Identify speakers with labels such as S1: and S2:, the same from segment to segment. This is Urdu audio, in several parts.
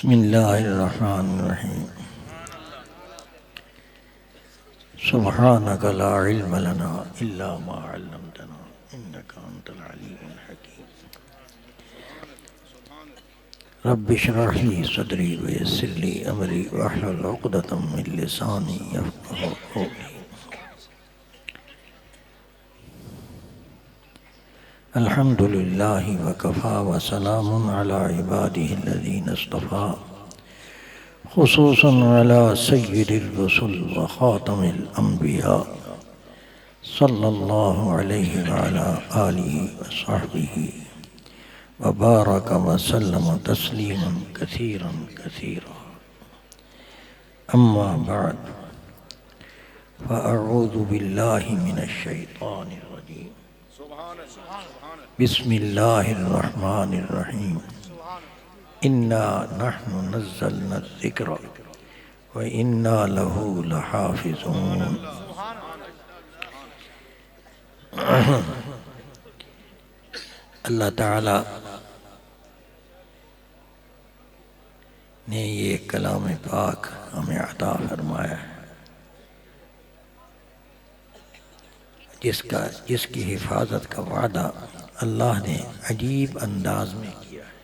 S1: بسم اللہ الرحمن الرحیم سبحانک لا علم لنا الا ما علمتنا انک انت العلیم الحکیم رب اشرح لی صدری ویسر لی امری واحلل عقدۃ من لسانی یفقہوا قولی الحمد للہ وکفا وسلام علی عباده الذین اصطفى خصوصا على سید الرسل وخاتم الانبیاء صلی اللہ علیہ وعلى آلہ وصحبہ وبارک وسلم تسلیما کثیرا کثیرا اما بعد فاعوذ باللہ من الشیطان الرجیم بسم اللہ الرحمن الرحیم انا نحن نزلنا الذکر وَإِنَّا لَهُ لَحَافِظُونَ اللہ تعالی نے یہ کلام پاک ہمیں عطا فرمایا ہے جس کی حفاظت کا وعدہ اللہ نے عجیب انداز میں کیا ہے۔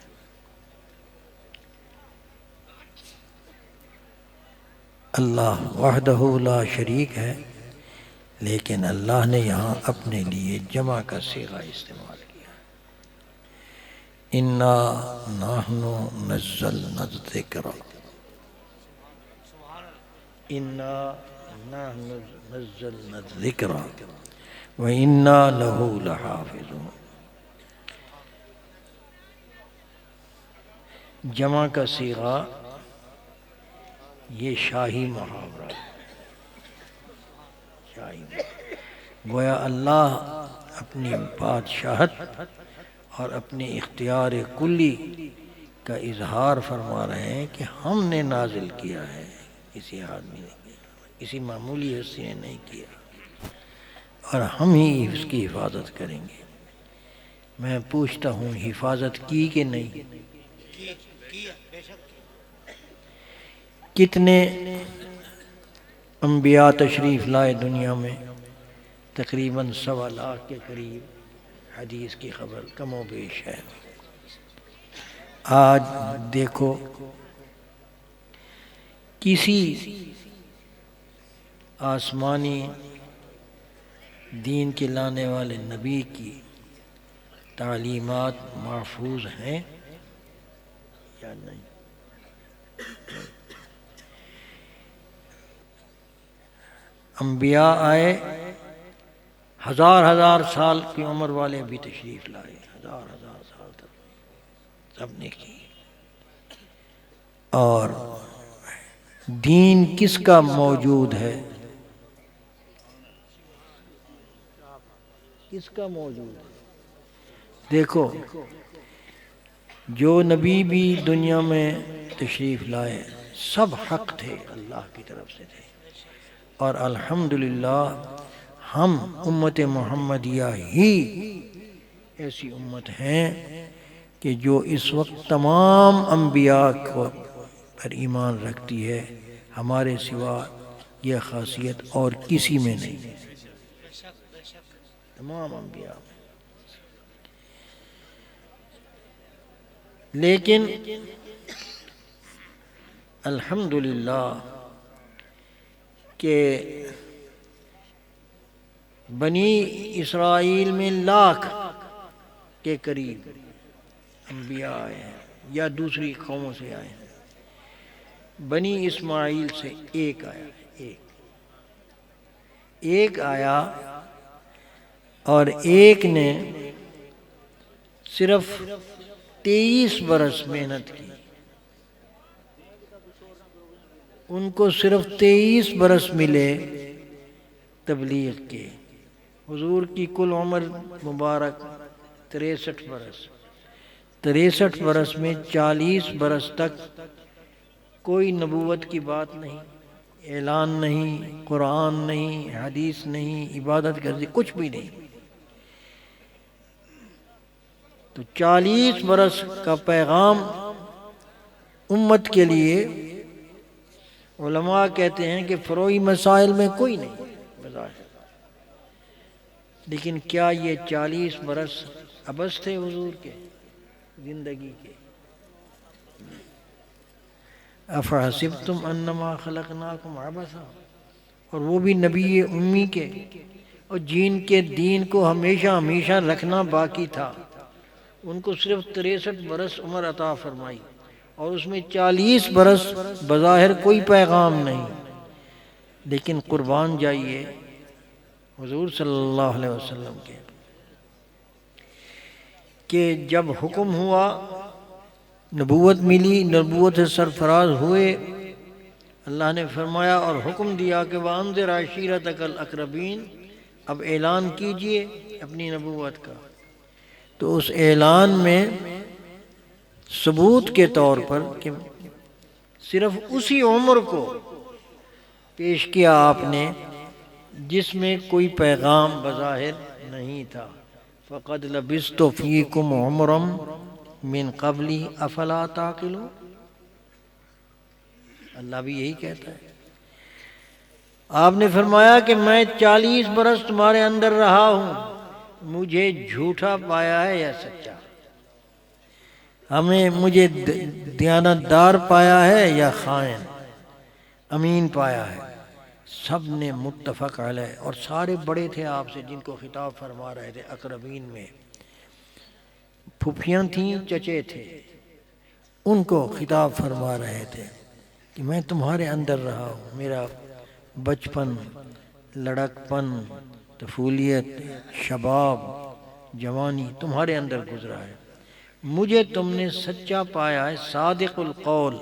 S1: اللہ وحدہ لا شریک ہے، لیکن اللہ نے یہاں اپنے لیے جمع کا صیغہ استعمال کیا ہے۔ انا نحن نزلنا الذکر، انا نحن نزلنا الذکر وَإِنَّا لَهُ لَحَافِظُونَ۔ جمع کا صیغہ یہ شاہی محاورہ ہے، گویا اللہ اپنی بادشاہت اور اپنے اختیار کلی کا اظہار فرما رہے ہیں کہ ہم نے نازل کیا ہے، کسی آدمی نے کیا، کسی معمولی ہستی نے نہیں کیا، اور ہم ہی اس کی حفاظت کریں گے۔ میں پوچھتا ہوں حفاظت کی کہ نہیں؟ کتنے انبیاء تشریف لائے دنیا میں؟ تقریباً 1.25 لاکھ کے قریب، حدیث کی خبر کم و بیش ہے۔ آج دیکھو کسی آسمانی دین کے لانے والے نبی کی تعلیمات محفوظ ہیں یا نہیں؟ انبیاء آئے، ہزار سال کی عمر والے بھی تشریف لائے، ہزار سال تک سب نے کی۔ اور دین کس کا موجود ہے؟ کس کا موجود ہے؟ دیکھو، جو نبی بھی دنیا میں تشریف لائے سب حق تھے، اللہ کی طرف سے تھے، اور الحمدللہ ہم امت محمدیہ ہی ایسی امت ہیں کہ جو اس وقت تمام انبیاء پر ایمان رکھتی ہے، ہمارے سوا یہ خاصیت اور کسی میں نہیں، تمام انبیاء میں۔ لیکن الحمدللہ کہ بنی اسرائیل میں 1 لاکھ کے قریب انبیاء آئے ہیں یا دوسری قوموں سے آئے ہیں۔ بنی اسماعیل سے ایک آیا، ایک آیا، اور ایک نے صرف 23 برس محنت کی، ان کو صرف 23 برس ملے تبلیغ کے۔ حضور کی کل عمر مبارک 63 برس، 63 برس میں 40 برس تک کوئی نبوت کی بات نہیں، اعلان نہیں، قرآن نہیں، حدیث نہیں، عبادت کرنے کچھ بھی نہیں۔ تو 40 برس کا پیغام امت کے لیے علماء کہتے ہیں کہ فروعی مسائل میں کوئی نہیں بظاہر، لیکن کیا یہ 40 برس عبث تھے حضور کے زندگی کے؟ افحسبتم انما خلقناکم عبثا، اور وہ بھی نبی امی کے، اور جن کے دین کو ہمیشہ ہمیشہ رکھنا باقی تھا، ان کو صرف 63 برس عمر عطا فرمائی، اور اس میں 40 برس بظاہر کوئی پیغام نہیں، لیکن قربان جائیے حضور صلی اللہ علیہ وسلم کے کہ جب حکم ہوا، نبوت ملی، نبوت سے سرفراز ہوئے، اللہ نے فرمایا اور حکم دیا کہ وَأَنذِرْ عَشِيرَتَكَ الْأَقْرَبِينَ، اب اعلان کیجئے اپنی نبوت کا۔ تو اس اعلان میں ثبوت کے طور پر کہ صرف اسی عمر کو پیش کیا آپ نے جس میں کوئی پیغام بظاہر نہیں تھا۔ فَقَدْ لَبِثْتُ فِيكُمْ عُمْرًا مِّن قَبْلِهِ أَفَلَا تَعْقِلُونَ، اللہ بھی یہی کہتا ہے۔ آپ نے فرمایا کہ میں 40 برس تمہارے اندر رہا ہوں، مجھے جھوٹا پایا ہے یا سچا؟ مجھے دیانتدار پایا ہے یا خائن، امین پایا ہے؟ سب نے متفق علیہ، اور سارے بڑے تھے آپ سے جن کو خطاب فرما رہے تھے، اقربین میں پھپھیاں تھیں، چچے تھے، ان کو خطاب فرما رہے تھے کہ میں تمہارے اندر رہا ہوں، میرا بچپن، لڑکپن، طفولیت، شباب، جوانی تمہارے اندر گزرا ہے، مجھے تم نے سچا پایا ہے، صادق القول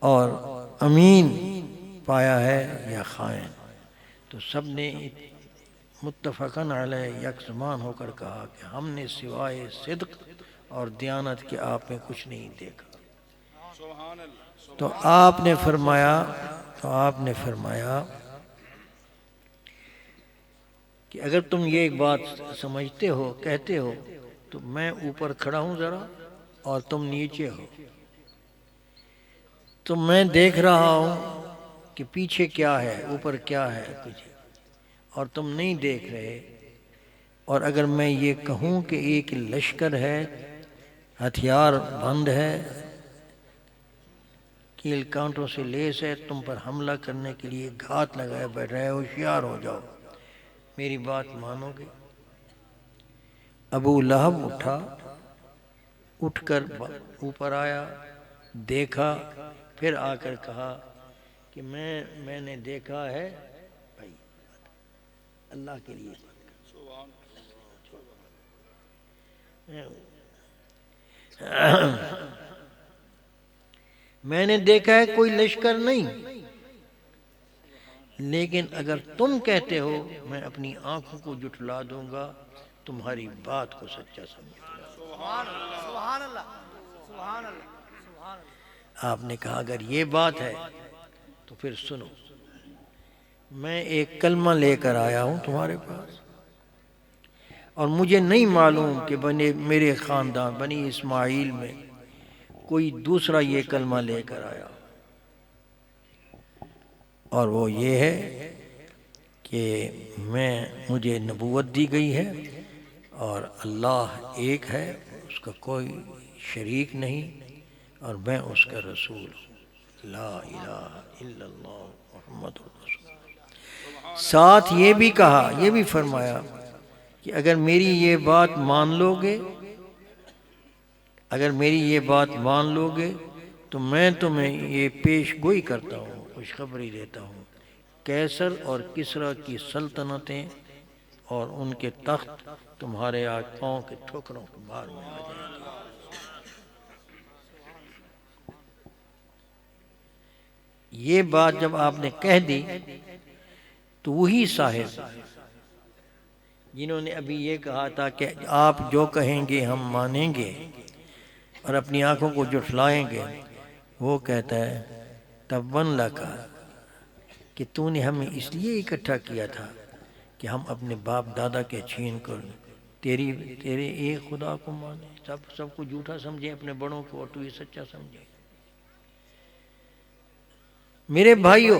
S1: اور امین پایا ہے یا خائن؟ تو سب نے متفقاً علیہ یک زمان ہو کر کہا کہ ہم نے سوائے صدق اور دیانت کے آپ میں کچھ نہیں دیکھا۔ تو آپ نے فرمایا کہ اگر تم یہ ایک بات سمجھتے ہو، کہتے ہو، تو میں اوپر کھڑا ہوں ذرا اور تم نیچے ہو، تو میں دیکھ رہا ہوں کہ پیچھے کیا ہے، اوپر کیا ہے کچھ، اور تم نہیں دیکھ رہے، اور اگر میں یہ کہوں کہ ایک لشکر ہے، ہتھیار بند ہے، کیل کانٹوں سے لیس ہے، تم پر حملہ کرنے کے لیے گھات لگائے بیٹھ رہے، ہوشیار ہو جاؤ، میری بات مانو گے؟ ابو لہب اٹھ کر اوپر آیا، دیکھا، پھر آ کر کہا کہ میں نے دیکھا ہے بھائی، اللہ کے لیے میں نے دیکھا ہے کوئی لشکر نہیں، لیکن اگر تم کہتے ہو میں اپنی آنکھوں کو جھٹلا دوں گا، تمہاری بات کو سچا سمجھوں گا۔
S2: سبحان اللہ، سبحان اللہ۔
S1: آپ نے کہا اگر یہ بات ہے تو پھر سنو، میں ایک کلمہ لے کر آیا ہوں تمہارے پاس، اور مجھے نہیں معلوم کہ میرے خاندان بنی اسماعیل میں کوئی دوسرا یہ کلمہ لے کر آیا، اور وہ یہ ہے کہ مجھے نبوت دی گئی ہے، اور اللہ ایک ہے، اس کا کوئی شریک نہیں، اور میں اس کا رسول ہوں، لا الہ الا اللہ محمد الرسول اللہ۔ ساتھ یہ بھی کہا، یہ بھی فرمایا کہ اگر میری یہ بات مان لو گے تو میں تمہیں یہ پیش گوئی کرتا ہوں، خوشخبری دیتا ہوں، کیسر اور کسریٰ کی سلطنتیں اور ان کے تخت تمہارے پاؤں کے ٹھوکروں کے بھار میں آ جائیں گے۔ یہ بات جب آپ نے کہہ دی تو وہی صاحب جنہوں نے ابھی یہ کہا تھا کہ آپ جو کہیں گے ہم مانیں گے اور اپنی آنکھوں کو جھٹلائیں گے، وہ کہتا ہے تباً لکا، کہ تو نے ہمیں اس لیے اکٹھا کیا تھا کہ ہم اپنے باپ دادا کے چھین کر تیرے ایک خدا کو مانے، سب کو جھوٹا سمجھے، اپنے بڑوں کو اور تو یہ سچا سمجھے۔ میرے بھائیوں،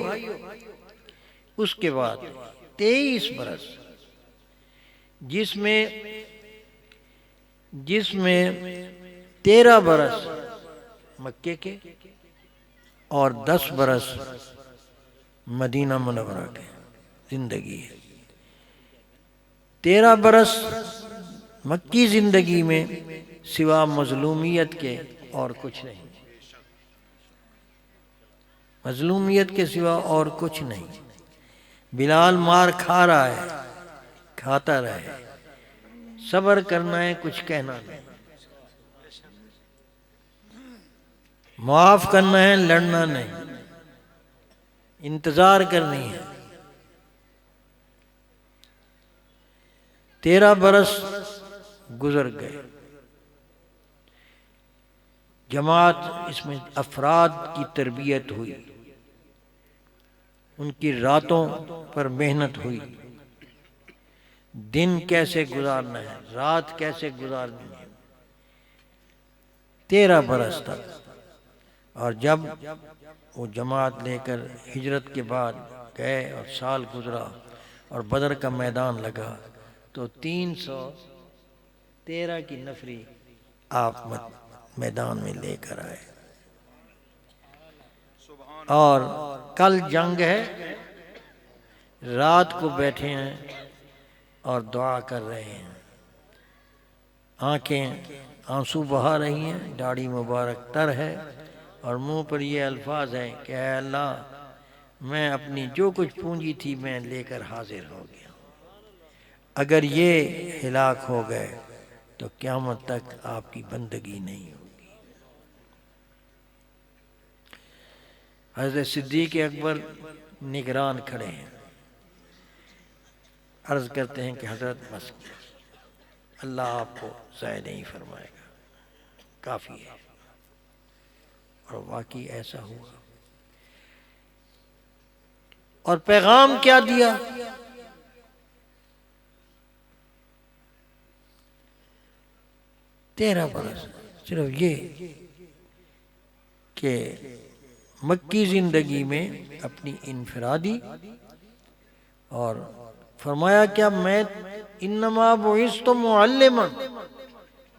S1: اس کے بعد 23 برس جس میں 13 برس مکے کے اور 10 برس مدینہ منورہ کے زندگی ہے۔ 13 برس مکی زندگی میں سوا مظلومیت کے اور کچھ نہیں، مظلومیت کے سوا اور کچھ نہیں۔ بلال مار کھا رہا ہے، کھاتا رہے، صبر کرنا ہے، کچھ کہنا نہیں، معاف کرنا ہے، لڑنا نہیں، انتظار کرنی ہے۔ 13 برس گزر گئے، جماعت اس میں افراد کی تربیت ہوئی، ان کی راتوں پر محنت ہوئی، دن کیسے گزارنا ہے، رات کیسے گزارنی ہے، 13 برس تک۔ اور جب وہ جماعت لے کر ہجرت کے بعد گئے اور سال گزرا اور بدر کا میدان لگا تو 313 کی نفری آپ میدان میں لے کر آئے، اور کل جنگ ہے، رات کو بیٹھے ہیں اور دعا کر رہے ہیں، آنکھیں آنسو بہا رہی ہیں، داڑھی مبارک تر ہے، اور منہ پر یہ الفاظ ہیں کہ اے اللہ، میں اپنی جو کچھ پونجی تھی میں لے کر حاضر ہو گیا، اگر یہ ہلاک ہو گئے تو قیامت تک آپ کی بندگی نہیں ہوگی۔ حضرت صدیق اکبر نگران کھڑے ہیں، عرض کرتے ہیں کہ حضرت بس اللہ آپ کو ضائع نہیں فرمائے گا، کافی ہے۔ اور واقعی ایسا ہوا، اور پیغام کیا دیا؟ 13 برس صرف یہ کہ مکی زندگی میں اپنی انفرادی، اور فرمایا کیا میں انما بعثت معلما،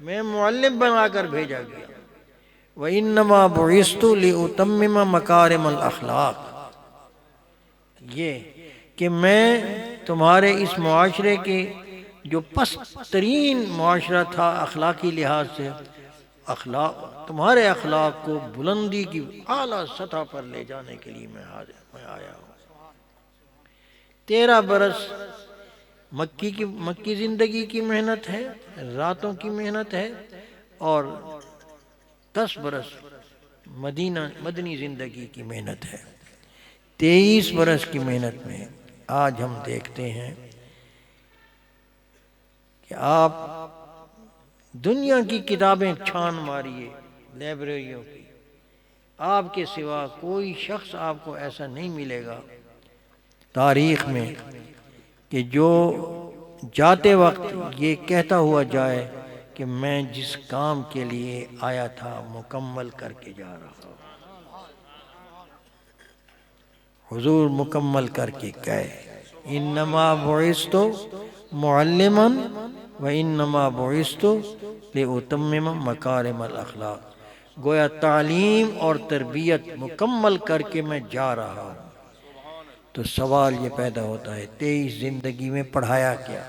S1: میں معلم بنا کر بھیجا گیا، وَإِنَّمَا بُعِثْتُ لِأُتَمِّمَ مَكَارِمَ الْأَخْلَاقِ، یہ کہ میں تمہارے اس معاشرے کے جو پست ترین معاشرہ تھا اخلاقی لحاظ سے، تمہارے اخلاق کو بلندی کی اعلیٰ سطح پر لے جانے کے لیے میں آیا ہوں۔ 13 برس مکی زندگی کی محنت ہے، راتوں کی محنت ہے، اور 10 برس مدنی زندگی کی محنت ہے۔ 23 برس کی محنت میں آج ہم دیکھتے ہیں کہ آپ دنیا کی کتابیں چھان ماریے، لائبریریوں کی، آپ کے سوا کوئی شخص آپ کو ایسا نہیں ملے گا تاریخ میں کہ جو جاتے وقت یہ کہتا ہوا جائے کہ میں جس کام کے لیے آیا تھا مکمل کر کے جا رہا ہوں۔ حضور مکمل کر کے گئے، انما بعثت معلما وانما بعثت لاتمم مکارم الاخلاق، گویا تعلیم اور تربیت مکمل کر کے میں جا رہا ہوں۔ تو سوال یہ پیدا ہوتا ہے 23 زندگی میں پڑھایا کیا؟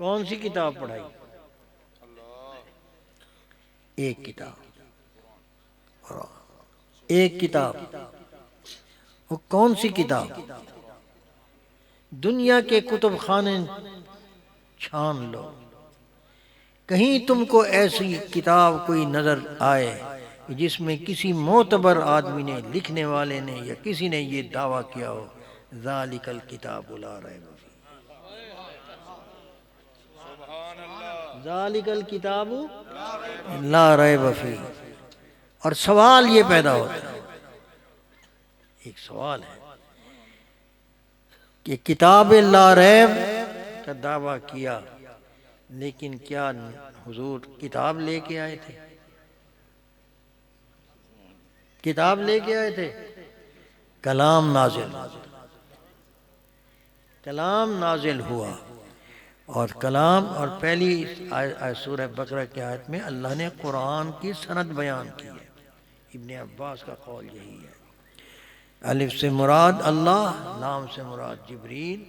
S1: کون سی کتاب پڑھائی؟ ایک کتاب، ایک کتاب، وہ کون سی کتاب؟ دنیا کے کتب خانے چھان لو، کہیں تم کو ایسی کتاب کوئی نظر آئے جس میں کسی معتبر آدمی نے، لکھنے والے نے یا کسی نے یہ دعویٰ کیا ہو ذالک الکتاب لا ریب فیہ، ذالک الکتاب لا ریب فیہ۔ اور سوال یہ پیدا ہوتا ہے، ایک سوال ہے کہ کتاب لا ریب کا دعویٰ کیا لیکن کیا حضور کتاب لے کے آئے تھے؟ کتاب لے کے آئے تھے؟ کلام نازل ہوا، اور کلام، اور پہلی سورہ بقرہ کی آیت میں اللہ نے قرآن کی سند بیان کی ہے۔ ابن عباس کا قول یہی ہے، الف سے مراد اللہ، لام سے مراد جبریل،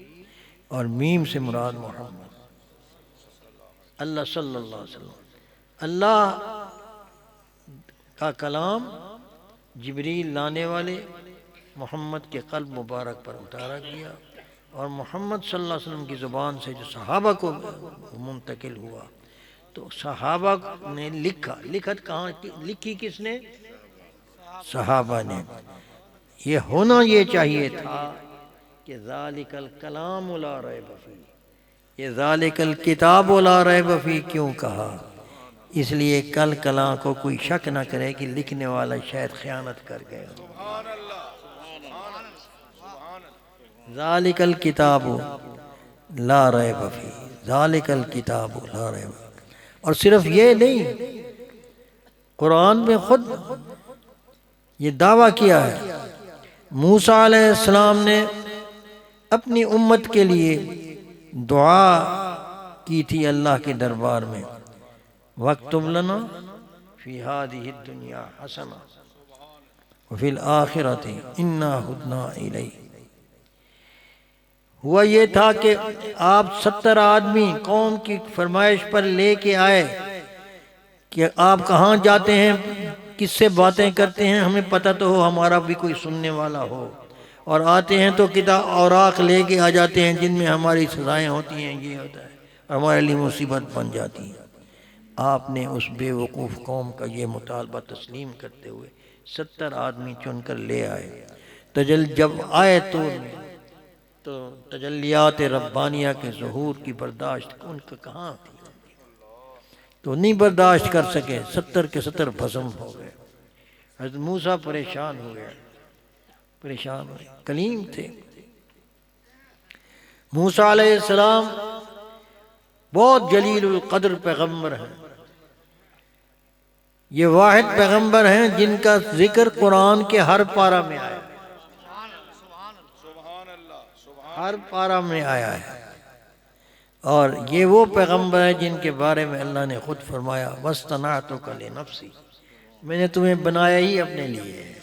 S1: اور میم سے مراد محمد اللہ صلی اللہ علیہ وسلم۔ اللہ کا کلام جبریل لانے والے محمد کے قلب مبارک پر اتارا گیا، اور محمد صلی اللہ علیہ وسلم کی زبان سے جو صحابہ کو منتقل ہوا، تو صحابہ نے لکھت کہاں لکھی؟ کس نے؟ صحابہ نے۔ یہ ہونا یہ چاہیے تھا کہ ذالک الکلام لا ریب فیہ، یہ ذالک الکتاب لا ریب فیہ کیوں کہا؟ اس لیے کل کلاں کو کوئی شک نہ کرے کہ لکھنے والا شاید خیانت کر گئے ہو۔ ذالک الکتاب لا ریب فیہ، ذالک الکتاب لا ریب۔ اور صرف یہ نہیں، قرآن میں خود یہ دعویٰ کیا ہے، موسیٰ علیہ السلام نے اپنی امت کے لیے دعا کی تھی اللہ کے دربار میں، وَاکْتُبْ لَنَا فِی هَذِهِ الدُّنْیَا حَسَنَةً وَفِی الْآخِرَةِ إِنَّا ہُدْنَا إِلَیْکَ۔ ہوا یہ تھا کہ آپ 70 آدمی قوم کی فرمائش پر لے کے آئے کہ آپ کہاں جاتے ہیں، کس سے باتیں کرتے ہیں، ہمیں پتہ تو ہو، ہمارا بھی کوئی سننے والا ہو، اور آتے ہیں تو کتاب اوراق لے کے آ جاتے ہیں جن میں ہماری سزائیں ہوتی ہیں، یہ ہوتا ہے، اور ہمارے لیے مصیبت بن جاتی ہے۔ آپ نے اس بے وقوف قوم کا یہ مطالبہ تسلیم کرتے ہوئے 70 آدمی چن کر لے آئے۔ جب آئے تو تجلیات ربانیہ کے ظہور کی برداشت ان کا کہاں تھی، تو نہیں برداشت کر سکے، 70 کے 70 بھسم ہو گئے۔ حضرت موسیٰ پریشان ہو گئے، کلیم تھے موسیٰ علیہ السلام، بہت جلیل القدر پیغمبر ہیں، یہ واحد پیغمبر ہیں جن کا ذکر قرآن کے ہر پارہ میں آیا، ہر پارہ میں آیا ہے، اور یہ وہ پیغمبر ہیں جن کے بارے میں اللہ نے خود فرمایا وَاصْطَنَعْتُكَ لِنَفْسِي، میں نے تمہیں بنایا ہی اپنے لیے۔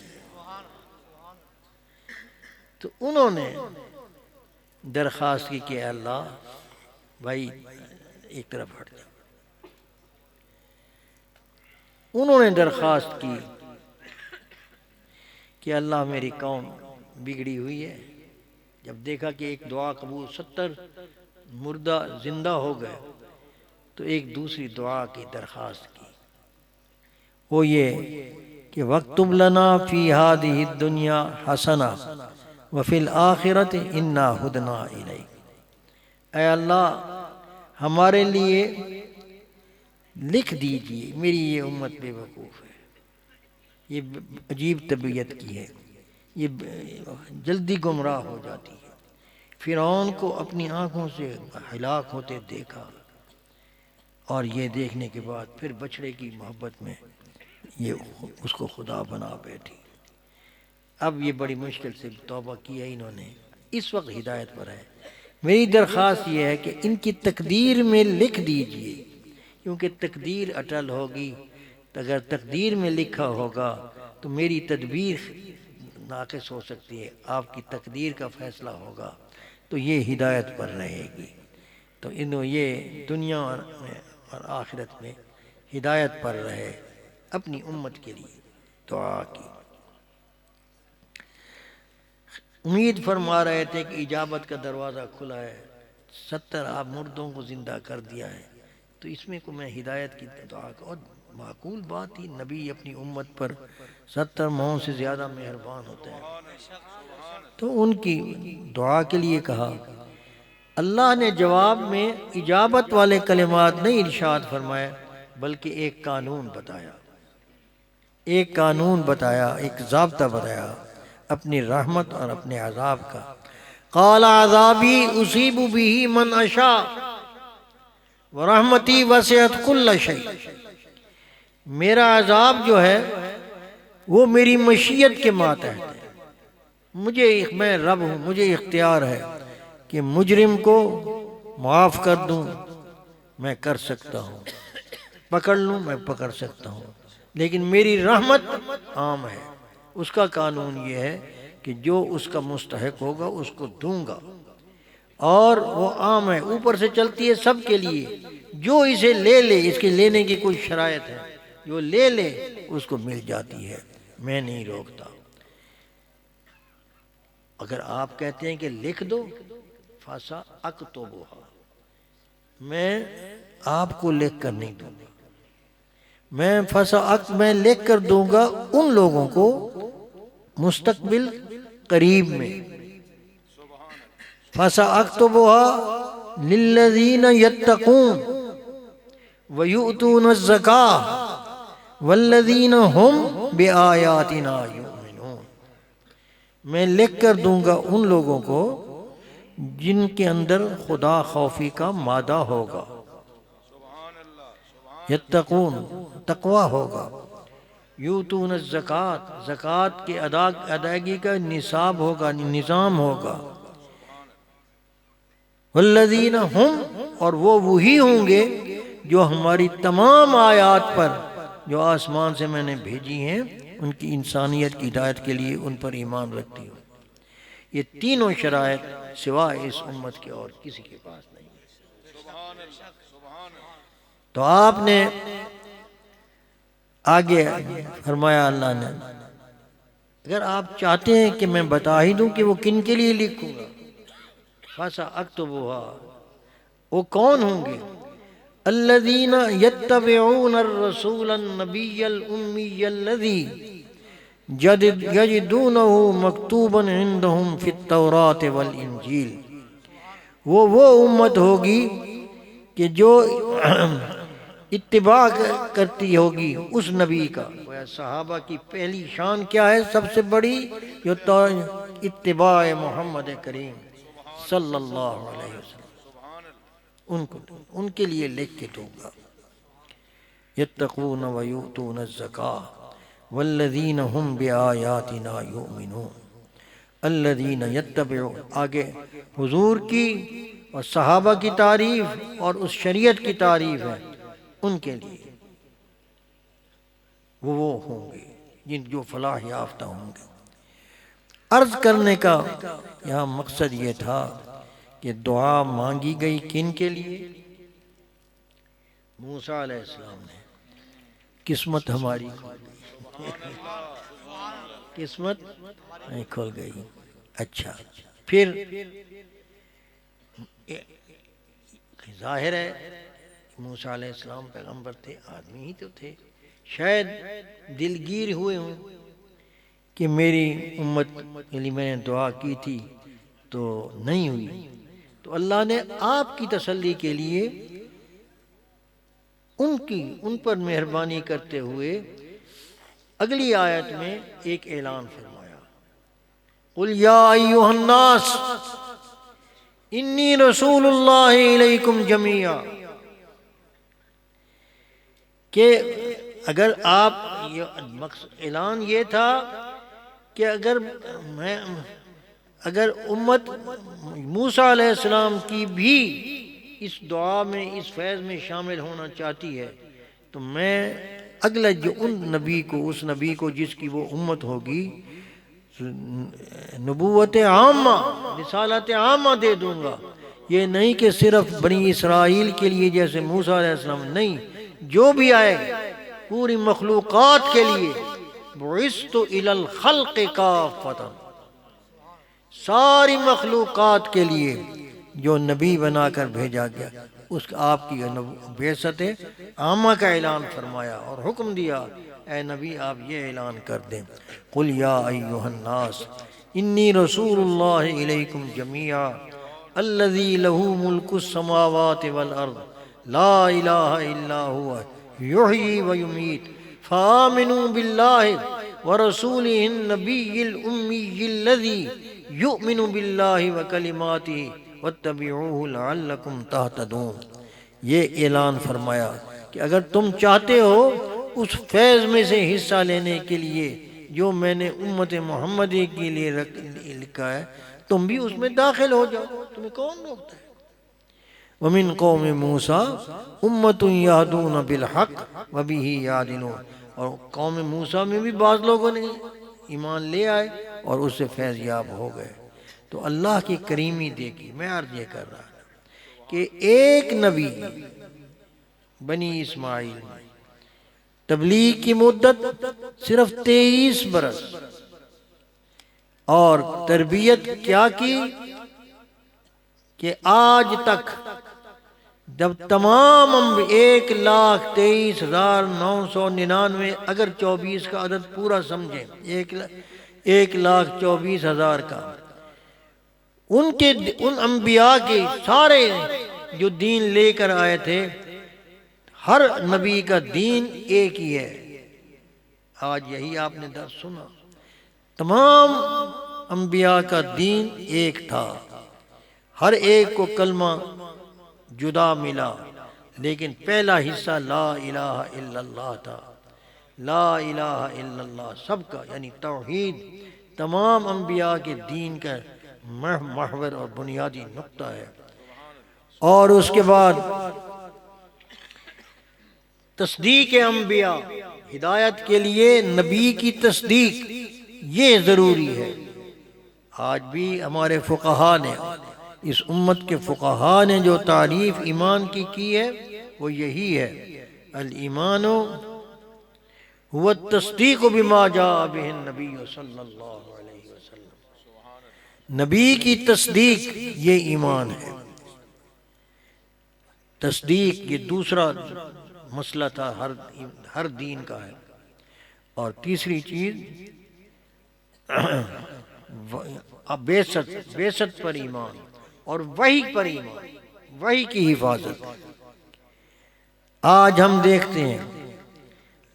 S1: تو انہوں نے درخواست کی کہ اللہ بھائی ایک طرف ہٹ جا، انہوں نے درخواست کی کہ اللہ میری قوم بگڑی ہوئی ہے۔ جب دیکھا کہ ایک دعا قبول، 70 مردہ زندہ ہو گئے، تو ایک دوسری دعا کی درخواست کی، وہ یہ کہ وَاکْتُبْ لَنَا فِی هَذِهِ الدُّنْیَا حَسَنَةً وَفِی الْآخِرَةِ إِنَّا ہُدْنَا إِلَیْکَ، اے اللہ ہمارے لیے لکھ دیجئے، میری یہ امت بے وقوف ہے، یہ عجیب طبیعت کی ہے، یہ جلدی گمراہ ہو جاتی ہے۔ فرعون کو اپنی آنکھوں سے ہلاک ہوتے دیکھا، اور یہ دیکھنے کے بعد پھر بچڑے کی محبت میں یہ اس کو خدا بنا بیٹھی۔ اب یہ بڑی مشکل سے توبہ کی ہے انہوں نے، اس وقت ہدایت پر ہے۔ میری درخواست یہ ہے کہ ان کی تقدیر میں لکھ دیجئے، کیونکہ تقدیر اٹل ہوگی، اگر تقدیر میں لکھا ہوگا تو میری تدبیر ناقص ہو سکتی ہے، آپ کی تقدیر کا فیصلہ ہوگا تو یہ ہدایت پر رہے گی۔ تو انہوں یہ دنیا میں اور آخرت میں ہدایت پر رہے، اپنی امت کے لیے دعا کی۔ امید فرما رہے تھے کہ اجابت کا دروازہ کھلا ہے، 70 آپ مردوں کو زندہ کر دیا ہے، تو اس میں کو میں ہدایت کی دعا کا، اور معقول بات ہی، نبی اپنی امت پر 70 ماہوں سے زیادہ مہربان ہوتے ہیں، تو ان کی دعا کے لیے کہا۔ اللہ نے جواب میں اجابت والے کلمات نہیں ارشاد فرمائے، بلکہ ایک قانون بتایا، ایک قانون بتایا، ایک ضابطہ بتایا اپنی رحمت اور اپنے عذاب کا۔ قال عذابی اصیب بہ من اشاء، ورحمتی وسعت کل شیء، میرا عذاب جو ہے وہ میری مشیت کے ماتحت ہے، میں رب ہوں، مجھے اختیار ہے کہ مجرم کو معاف کر دوں، میں کر سکتا ہوں، پکڑ لوں، میں پکڑ سکتا ہوں، لیکن میری رحمت عام ہے، اس کا قانون یہ ہے کہ جو اس کا مستحق ہوگا اس کو دوں گا، اور وہ عام ہے، اوپر سے چلتی ہے سب کے لیے، جو اسے لے لے، اس کے لینے کی کوئی شرائط ہے، جو لے لے اس کو مل جاتی ہے، میں نہیں روکتا۔ اگر آپ کہتے ہیں کہ لکھ دو فاسا اکتبھا، میں آپ کو لکھ کر نہیں دوں گا، میں لکھ کر دوں گا ان لوگوں کو مستقبل قریب میں، فَسَأَكْتُبُهَا لِلَّذِينَ يَتَّقُونَ وَيُؤْتُونَ الزَّكَاةَ وَالَّذِينَ هُمْ بِآيَاتِنَا يُؤْمِنُونَ، میں لکھ کر دوں گا ان لوگوں کو جن کے اندر خدا خوفی کا مادہ ہوگا، یتقون تقوی ہوگا، یؤتون الزکوٰۃ زکوٰۃ کے ادائیگی کا نصاب ہوگا، نظام ہوگا، والذین ہم، اور وہ وہی ہوں گے جو ہماری تمام آیات پر جو آسمان سے میں نے بھیجی ہیں ان کی انسانیت کی ہدایت کے لیے ان پر ایمان رکھتی ہوں۔ یہ تینوں شرائط سوائے اس امت کے اور کسی کے پاس نہیں ہے۔ تو آپ نے آگے فرمایا اللہ نے، اگر آپ چاہتے ہیں کہ میں بتا ہی دوں کہ وہ کن کے لیے لکھوں گا، فَسَأَكْتُبُهَا، وہ کون ہوں گے؟ الَّذِينَ يَتَّبِعُونَ الرَّسُولَ النَّبِيَّ الْأُمِّيَّ الَّذِي يَجِدُونَهُ مَكْتُوبًا عِندَهُمْ فِي التَّوْرَاةِ وَالْإِنْجِيلِ، وہ امت ہوگی کہ جو اتباع کرتی ہوگی اس نبی کا۔ صحابہ کی پہلی شان کیا ہے سب سے بڑی؟ جو اتباع محمد کریم صلی اللہ علیہ وسلم، ان کے لیے لکھ کے دوں گا۔ یتقون ویؤتون الزکاۃ والذین هم بآیاتنا یؤمنون، الذین یتبعون، آگے حضور کی اور صحابہ کی تعریف اور اس شریعت کی تعریف ہے ان کے لیے، وہ ہوں گے جن جو فلاح یافتہ ہوں گے۔ عرض کرنے کا یہاں مقصد یہ تھا کہ دعا مانگی گئی کن کے لیے؟ موسیٰ علیہ السلام نے، قسمت ہماری کھل گئی، قسمت کھل گئی۔ اچھا، پھر ظاہر ہے موسیٰ علیہ السلام پیغمبر تھے، آدمی ہی تو تھے، شاید دلگیر ہوئے ہوں کہ میری امت کے لیے میں نے دعا کی تھی تو نہیں ہوئی، تو اللہ نے آپ کی تسلی کے لیے ان پر مہربانی کرتے ہوئے اگلی آیت میں ایک اعلان فرمایا، قُلْ يَا أَيُّهَا النَّاسُ انی رسول اللہ علیکم جمیعا، کہ اگر آپ اعلان یہ تھا کہ اگر امت موسیٰ علیہ السلام کی بھی اس دعا میں اس فیض میں شامل ہونا چاہتی ہے تو میں اگلا جو اس نبی کو جس کی وہ امت ہوگی نبوت عامہ، رسالت عامہ دے دوں گا۔ یہ نہیں کہ صرف بنی اسرائیل کے لیے جیسے موسیٰ علیہ السلام، نہیں، جو بھی آئے پوری مخلوقات کے لیے، بعثت الی الخلق کافۃ، ساری مخلوقات کے لیے جو نبی بنا کر بھیجا گیا، اس آپ کی بعثت عامہ کا اعلان فرمایا اور حکم دیا، اے نبی آپ یہ اعلان کر دیں، قُلْ يَا أَيُّهَا النَّاسُ إِنِّي رَسُولُ اللَّهِ إِلَيْكُمْ جَمِيعًا الَّذِي لَهُ مُلْكُ السَّمَاوَاتِ وَالْأَرْضِ لَا إِلَهَ إِلَّا هُوَ يُحْيِي وَيُمِيتُ فَآمِنُوا بِاللَّهِ وَرَسُولِهِ النَّبِيِّ الْأُمِّيِّ الَّذِي يُؤْمِنُ بِاللَّهِ وَكَلِمَاتِهِ وَاتَّبِعُوهُ لَعَلَّكُمْ تَهْتَدُونَ۔ یہ اعلان فرمایا کہ اگر تم چاہتے ہو اس فیض میں سے حصہ لینے کے لیے جو میں نے امت محمدی کے لیے لکھا ہے، تم بھی اس میں داخل ہو جاؤ، تمہیں کون روکتا ہے؟ وَمِن قَوْمِ مُوسَىٰ أُمَّةٌ يَهْدُونَ بِالْحَقِّ وَبِهِ يَعْدِلُونَ، اور قوم موسیٰ میں بھی بعض لوگوں نے ایمان لے آئے اور اس سے فیض یاب ہو گئے۔ تو اللہ کی کریمی دیکھی۔ میں عرض یہ کر رہا تھا کہ ایک نبی بنی اسماعیل میں تبلیغ کی مدت صرف 23 برس، اور تربیت کیا کی کہ آج تک جب تمام 1,23,999، اگر 24 کا عدد پورا سمجھیں، 1,24,000 کا، ان انبیاء کے سارے جو دین لے کر آئے تھے، ہر نبی کا دین ایک ہی ہے۔ آج یہی آپ نے درس سنا، تمام انبیاء کا دین ایک تھا، ہر ایک کو کلمہ جدا ملا، لیکن پہلا حصہ لا الہ الا اللہ تھا۔ لا الہ الا اللہ سب کا، یعنی توحید تمام انبیاء کے دین کا محور اور بنیادی نقطہ ہے۔ اور اس کے بعد تصدیق انبیاء، ہدایت کے لیے نبی کی تصدیق یہ ضروری ہے۔ آج بھی ہمارے فقہا نے، اس امت کے فقہا نے جو تعریف ایمان کی ہے وہ یہی ہے: الایمان هو التصدیق بما جاء به النبی صلی اللہ علیہ وسلم۔ نبی کی تصدیق یہ ایمان ہے۔ تصدیق یہ دوسرا مسئلہ تھا، ہر دین کا ہے۔ اور تیسری چیز بیست پر ایمان اور وحی پر ایمان، وحی کی حفاظت۔ آج ہم دیکھتے ہیں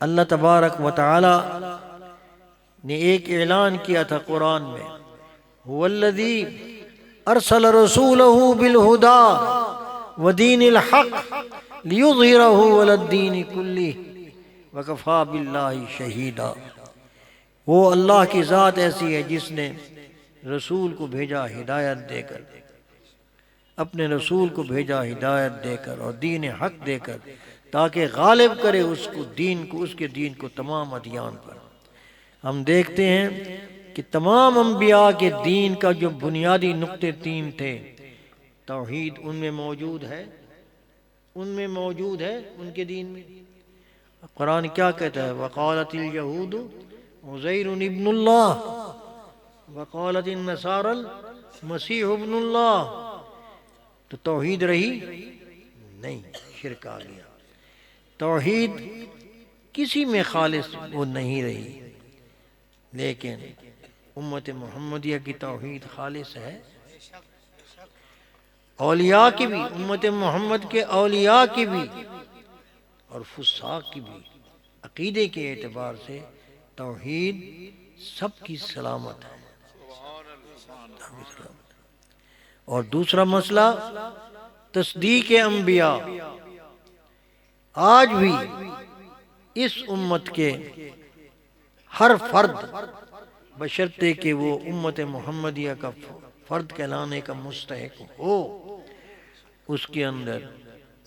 S1: اللہ تبارک و تعالی نے ایک اعلان کیا تھا قرآن میں: هو الذی ارسل رسولہ بالہدی ودین الحق لیظہرہ علی الدین کلہ وکفی باللہ شہیدا۔ وہ اللہ کی ذات ایسی ہے جس نے رسول کو بھیجا ہدایت دے کر، اپنے رسول کو بھیجا ہدایت دے کر اور دین حق دے کر، تاکہ غالب کرے اس کے دین کو تمام ادیان پر۔ ہم دیکھتے ہیں کہ تمام انبیاء کے دین کا جو بنیادی نقطے 3 تھے، توحید ان میں موجود ہے، ان کے دین میں۔ قرآن کیا کہتا ہے؟ وقالت الیہود عزیر ابن اللہ وقالت النصارى المسیح ابن اللہ۔ تو توحید رہی نہیں، شرک آ گیا۔ توحید کسی میں خالص وہ نہیں رہی، لیکن امت محمدیہ کی توحید خالص ہے۔ اولیاء کی بھی، امت محمد کے اولیاء کی بھی اور فساق کی بھی، عقیدے کے اعتبار سے توحید سب کی سلامت ہے۔ اور دوسرا مسئلہ تصدیق انبیاء۔ آج بھی اس امت کے ہر فرد، بشرطے کہ وہ امت محمدیہ کا فرد کہلانے کا مستحق ہو، اس کے اندر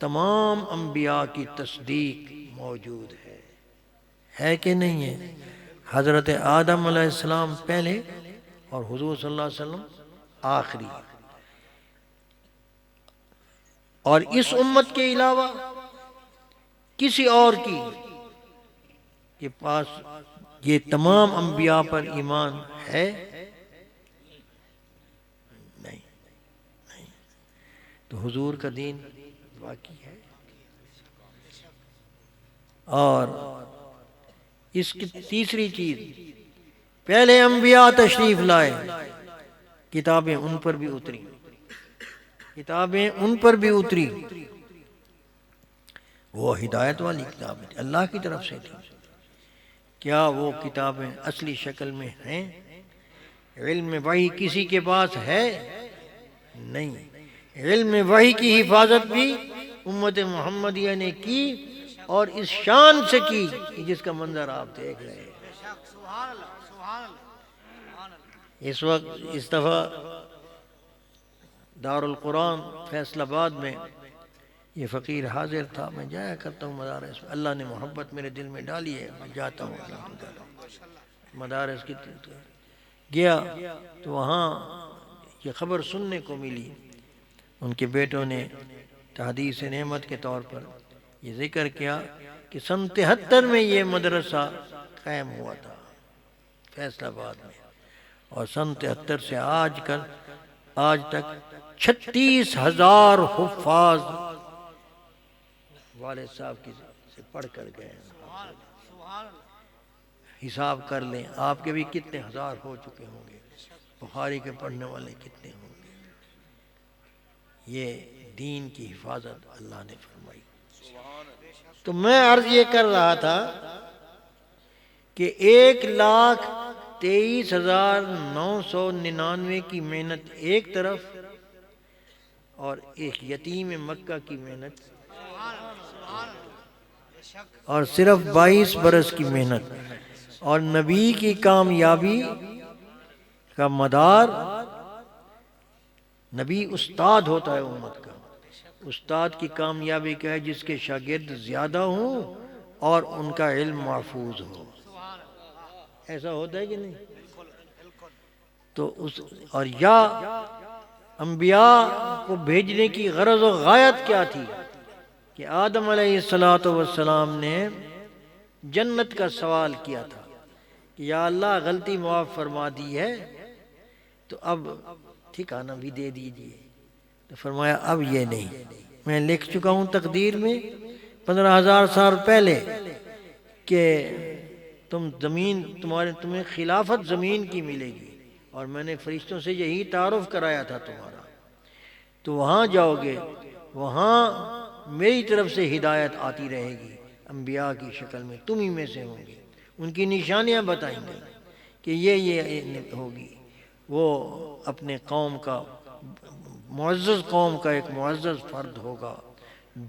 S1: تمام انبیاء کی تصدیق موجود ہے کہ نہیں ہے؟ حضرت آدم علیہ السلام پہلے اور حضور صلی اللہ علیہ وسلم آخری۔ اور اس امت کے علاوہ کسی اور کے پاس یہ تمام انبیاء پر ایمان ہے نہیں۔ تو حضور کا دین باقی ہے۔ اور اس کی تیسری چیز، پہلے انبیاء تشریف لائے، کتابیں ان پر بھی اتری، وہ ہدایت والی کتابیں اللہ کی طرف سے تھی۔ کیا وہ کتابیں اصلی شکل میں ہیں؟ علم وحی کسی کے پاس ہے؟ نہیں۔ علم وحی کی حفاظت بھی امت محمدیہ نے کی اور اس شان سے کی جس کا منظر آپ دیکھ رہے ہیں۔
S2: بے شک سبحان اللہ سبحان اللہ سبحان اللہ۔
S1: اس وقت اس دفعہ دارالقرآن فیصل آباد میں یہ فقیر حاضر تھا، میں جایا کرتا ہوں مدارس میں، اللہ نے محبت میرے دل میں ڈالی ہے، میں جاتا ہوں مدارس کی گیا تو وہاں یہ خبر سننے کو ملی، ان کے بیٹوں نے تحدیث نعمت کے طور پر یہ ذکر کیا کہ سن 73 میں یہ مدرسہ قائم ہوا تھا فیصل آباد میں، اور سن 73 سے آج تک 36,000 حفاظ والد صاحب کی سے پڑھ کر گئے ہیں۔
S2: سبحان اللہ۔
S1: حساب کر لیں آپ کے بھی کتنے ہزار ہو چکے ہوں گے، بخاری کے پڑھنے والے کتنے ہوں گے۔ یہ دین کی حفاظت اللہ نے فرمائی۔ تو میں عرض یہ کر رہا تھا کہ 1,23,999 کی محنت ایک طرف اور ایک یتیم مکہ کی محنت، اور صرف 22 برس کی محنت، اور نبی کی کامیابی کا مدار، نبی استاد ہوتا ہے امت کا، استاد کی کامیابی کیا ہے؟ جس کے شاگرد زیادہ ہوں اور ان کا علم محفوظ ہو۔ ایسا ہوتا ہے کہ نہیں؟ تو اور یا انبیاء کو بھیجنے کی غرض و غایت کیا تھی کہ آدم علیہ السلام نے جنت کا سوال کیا تھا کہ یا اللہ غلطی معاف فرما دی ہے تو اب ٹھکانہ بھی دے دیجئے، تو فرمایا اب یہ نہیں، میں لکھ چکا ہوں تقدیر میں 15,000 سال پہلے کہ تمہیں خلافت زمین کی ملے گی، اور میں نے فرشتوں سے یہی تعارف کرایا تھا تمہارا، تو وہاں جاؤ گے، وہاں میری طرف سے ہدایت آتی رہے گی انبیاء کی شکل میں، تم ہی میں سے ہوں گے، ان کی نشانیاں بتائیں گے کہ یہ ہوگی، وہ اپنے قوم کا معزز قوم کا ایک معزز فرد ہوگا،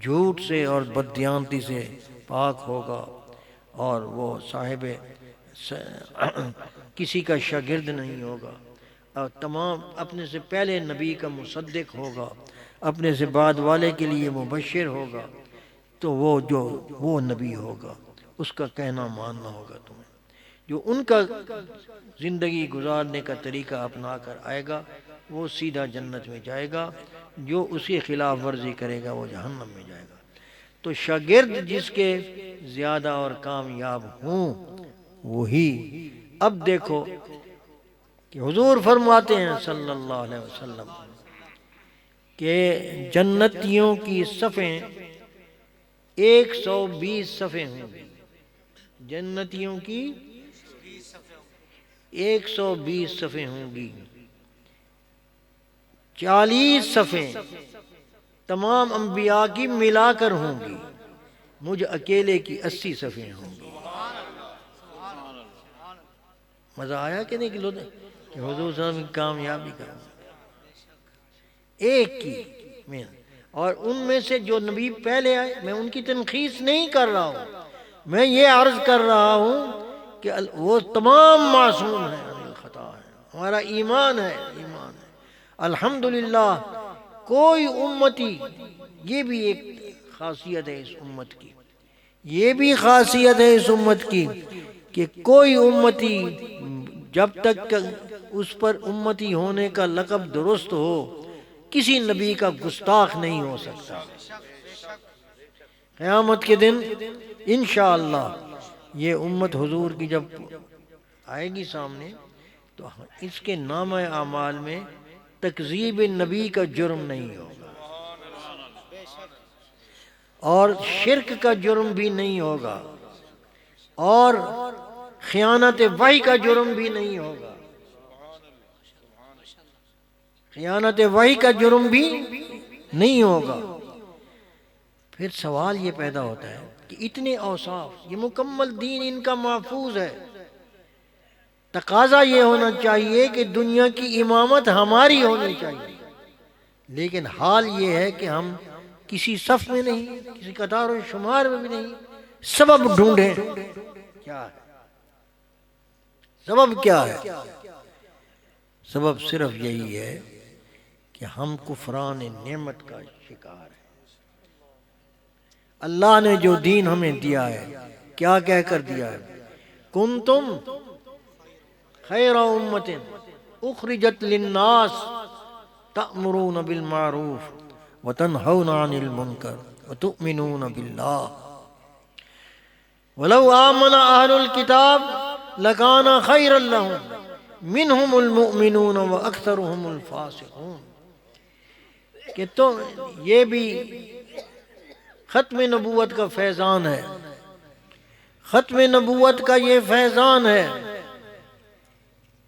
S1: جھوٹ سے اور بددیانتی سے پاک ہوگا، اور وہ صاحب کسی کا شاگرد نہیں ہوگا، اور تمام اپنے سے پہلے نبی کا مصدق ہوگا، اپنے سے بعد والے کے لیے مبشر ہوگا، تو وہ نبی ہوگا، اس کا کہنا ماننا ہوگا تمہیں، جو ان کا زندگی گزارنے کا طریقہ اپنا کر آئے گا وہ سیدھا جنت میں جائے گا، جو اس کی خلاف ورزی کرے گا وہ جہنم میں جائے گا۔ تو شاگرد جس کے زیادہ اور کامیاب ہوں وہی، اب دیکھو کہ حضور فرماتے ہیں صلی اللہ علیہ وسلم کہ جنتیوں کی صفیں 120 صفیں ہوں گی، جنتیوں کی 120 صفیں ہوں گی، 40 صفیں تمام انبیاء کی ملا کر ہوں گی، مجھ اکیلے کی 80 صفیں ہوں گی۔ مزہ آیا کہ نہیں کہ حضور صلی اللہ علیہ وسلم کی کامیابی کا ایک کی محنت، اور ان میں سے جو نبی پہلے آئے، میں ان کی تنقیص نہیں کر رہا ہوں، میں یہ عرض کر رہا ہوں کہ وہ تمام معصوم ہیں، خطا ہے، ہمارا ایمان ہے، الحمدللہ کوئی امتی، یہ بھی ایک خاصیت ہے اس امت کی، یہ بھی خاصیت ہے اس امت کی کہ کوئی امتی جب تک اس پر امتی ہونے کا لقب درست ہو کسی نبی کا گستاخ نہیں ہو سکتا۔ قیامت کے دن انشاءاللہ یہ امت حضور کی جب آئے گی سامنے تو اس کے نامہ اعمال میں تکذیب نبی کا جرم نہیں ہوگا، اور شرک کا جرم بھی نہیں ہوگا، اور خیانت وحی کا جرم بھی نہیں ہوگا، خیانت وحی کا جرم بھی نہیں ہوگا۔ پھر سوال یہ پیدا ہوتا ہے کہ اتنے اوصاف، یہ مکمل دین ان کا محفوظ ہے، تقاضا یہ ہونا چاہیے کہ دنیا کی امامت ہماری ہونی چاہیے، لیکن حال یہ ہے کہ ہم کسی صف میں نہیں، کسی قطار و شمار میں بھی نہیں. سبب ڈھونڈیں کیا ہے؟ سبب کیا ہے؟ سبب صرف یہی ہے کہ ہم کفران نعمت کا شکار ہیں. اللہ نے جو دین ہمیں دیا ہے کیا کہہ کر دیا ہے؟ کنتم خیر امت اخرجت للناس تأمرون بالمعروف وتنہون عن المنکر وتؤمنون باللہ ولو آمن اہل الکتاب لکان خیرا لہم منہم المؤمنون واکثرہم الفاسقون. کہ تو یہ بھی ختم نبوت کا فیضان ہے. ختم نبوت کا یہ فیضان ہے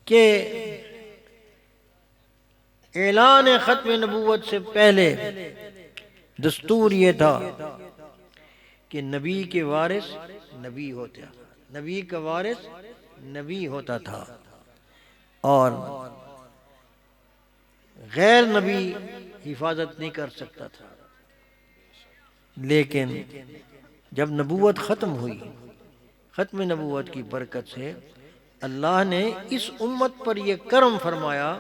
S1: کہ اعلان ختم نبوت سے پہلے دستور یہ تھا کہ نبی کے وارث نبی ہوتا، نبی کا وارث نبی ہوتا تھا، اور غیر نبی حفاظت نہیں کر سکتا تھا. لیکن جب نبوت ختم ہوئی، ختم نبوت کی برکت سے اللہ نے اس امت پر یہ کرم فرمایا